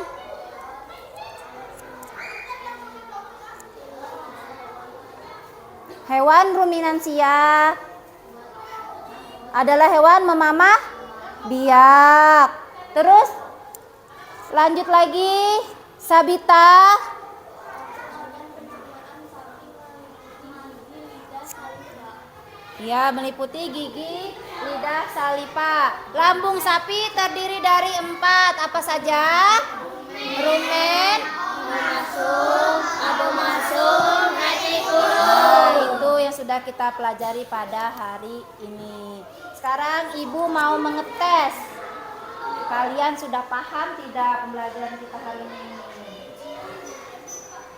Hewan ruminansia adalah hewan memamah biak. Terus lanjut lagi, Sabita. Ya, meliputi gigi, lidah, saliva. Lambung sapi terdiri dari 4. Apa saja? Rumen, abomasum, retikulum. Nah, itu yang sudah kita pelajari pada hari ini. Sekarang Ibu mau mengetes. Kalian sudah paham tidak pembelajaran kita hari ini?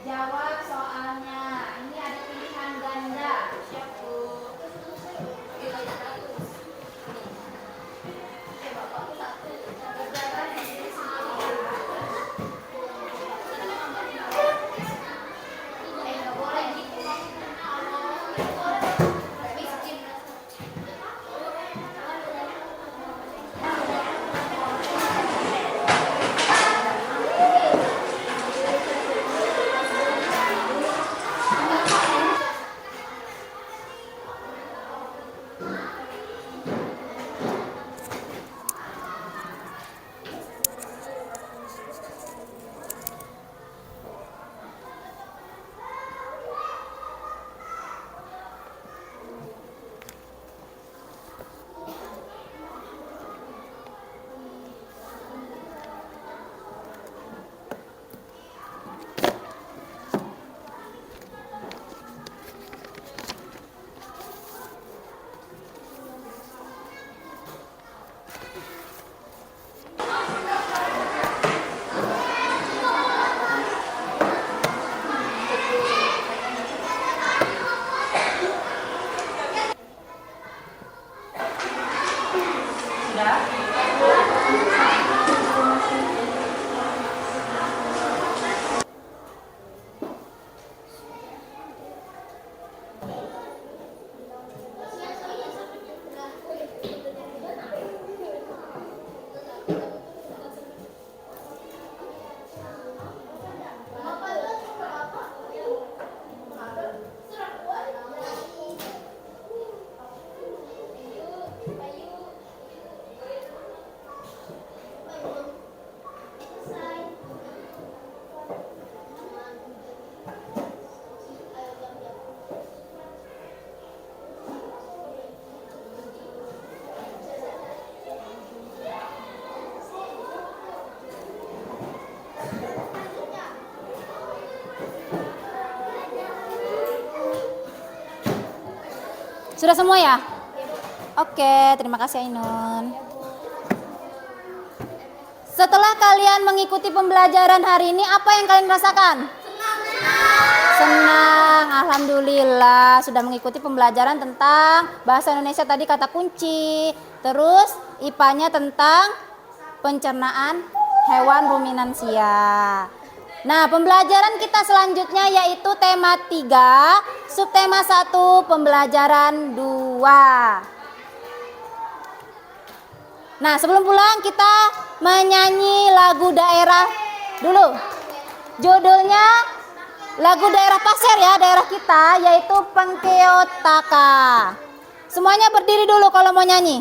Jawab soalnya. Ini ada pilihan ganda. Siap, Bu? Sudah semua ya? Oke, terima kasih Ainun. Setelah kalian mengikuti pembelajaran hari ini, apa yang kalian rasakan? Senang, alhamdulillah sudah mengikuti pembelajaran tentang bahasa Indonesia tadi kata kunci. Terus IPA-nya tentang pencernaan hewan ruminansia. Nah, pembelajaran kita selanjutnya yaitu tema 3, subtema 1, pembelajaran 2. Nah, sebelum pulang kita menyanyi lagu daerah dulu. Judulnya lagu daerah Pasir ya, daerah kita, yaitu Pengkeotaka. Semuanya berdiri dulu kalau mau nyanyi.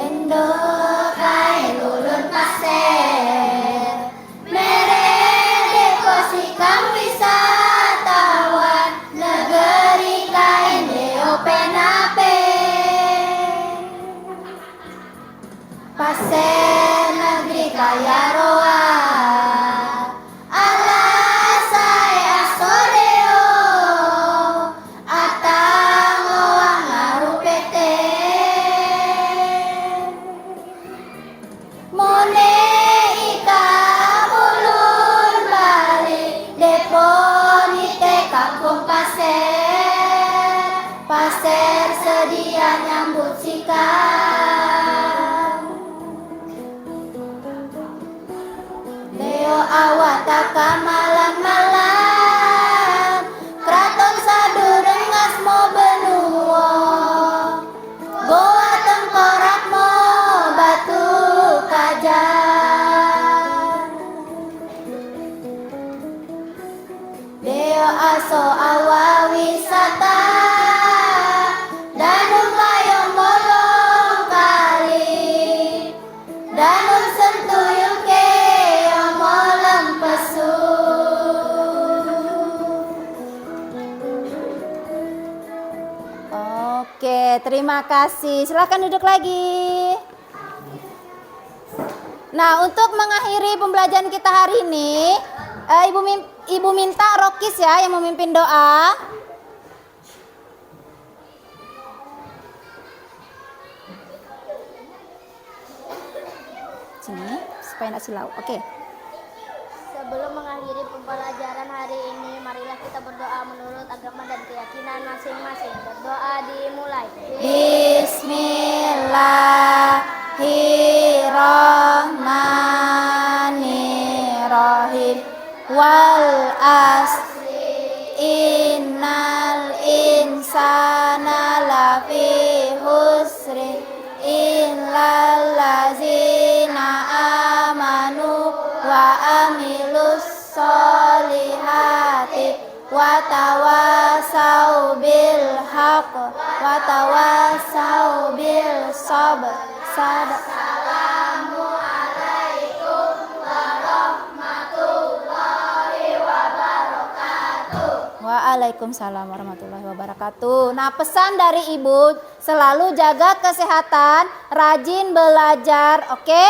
Endokai lulun pasir, merede posikam wisatawan, negeri kain deopenape. Pasir negeri kaya roa, alasai asoreo, atang oang arupete. Mone ika mulun balik deponite kampung pasir, pasir sedia nyambut sikan. Leo awataka malam-malam, kraton sadurengas mo benua, goa tengkorak mo batu kajar. Deo aso awa wisata, danum payung bolong kali, danum sentuyung keong molem pesu. Oke, terima kasih. Silakan duduk lagi. Nah, untuk mengakhiri pembelajaran kita hari ini, Ibu minta Rokis ya yang memimpin doa. Sini, supaya nggak silau. Oke. Sebelum mengakhiri pembelajaran hari ini, marilah kita berdoa menurut agama dan keyakinan masing-masing. Berdoa dimulai. Bismillahirrahmanirrahim. Wal asri innal insana lafi husri illal ladzina amanu wa amilus solihati wa tawasau bil haqq wa tawasau bil sabr. Assalamu alaikum warahmatullahi wabarakatuh. Waalaikumsalam warahmatullahi wabarakatuh. Nah, pesan dari Ibu, selalu jaga kesehatan, rajin belajar, oke?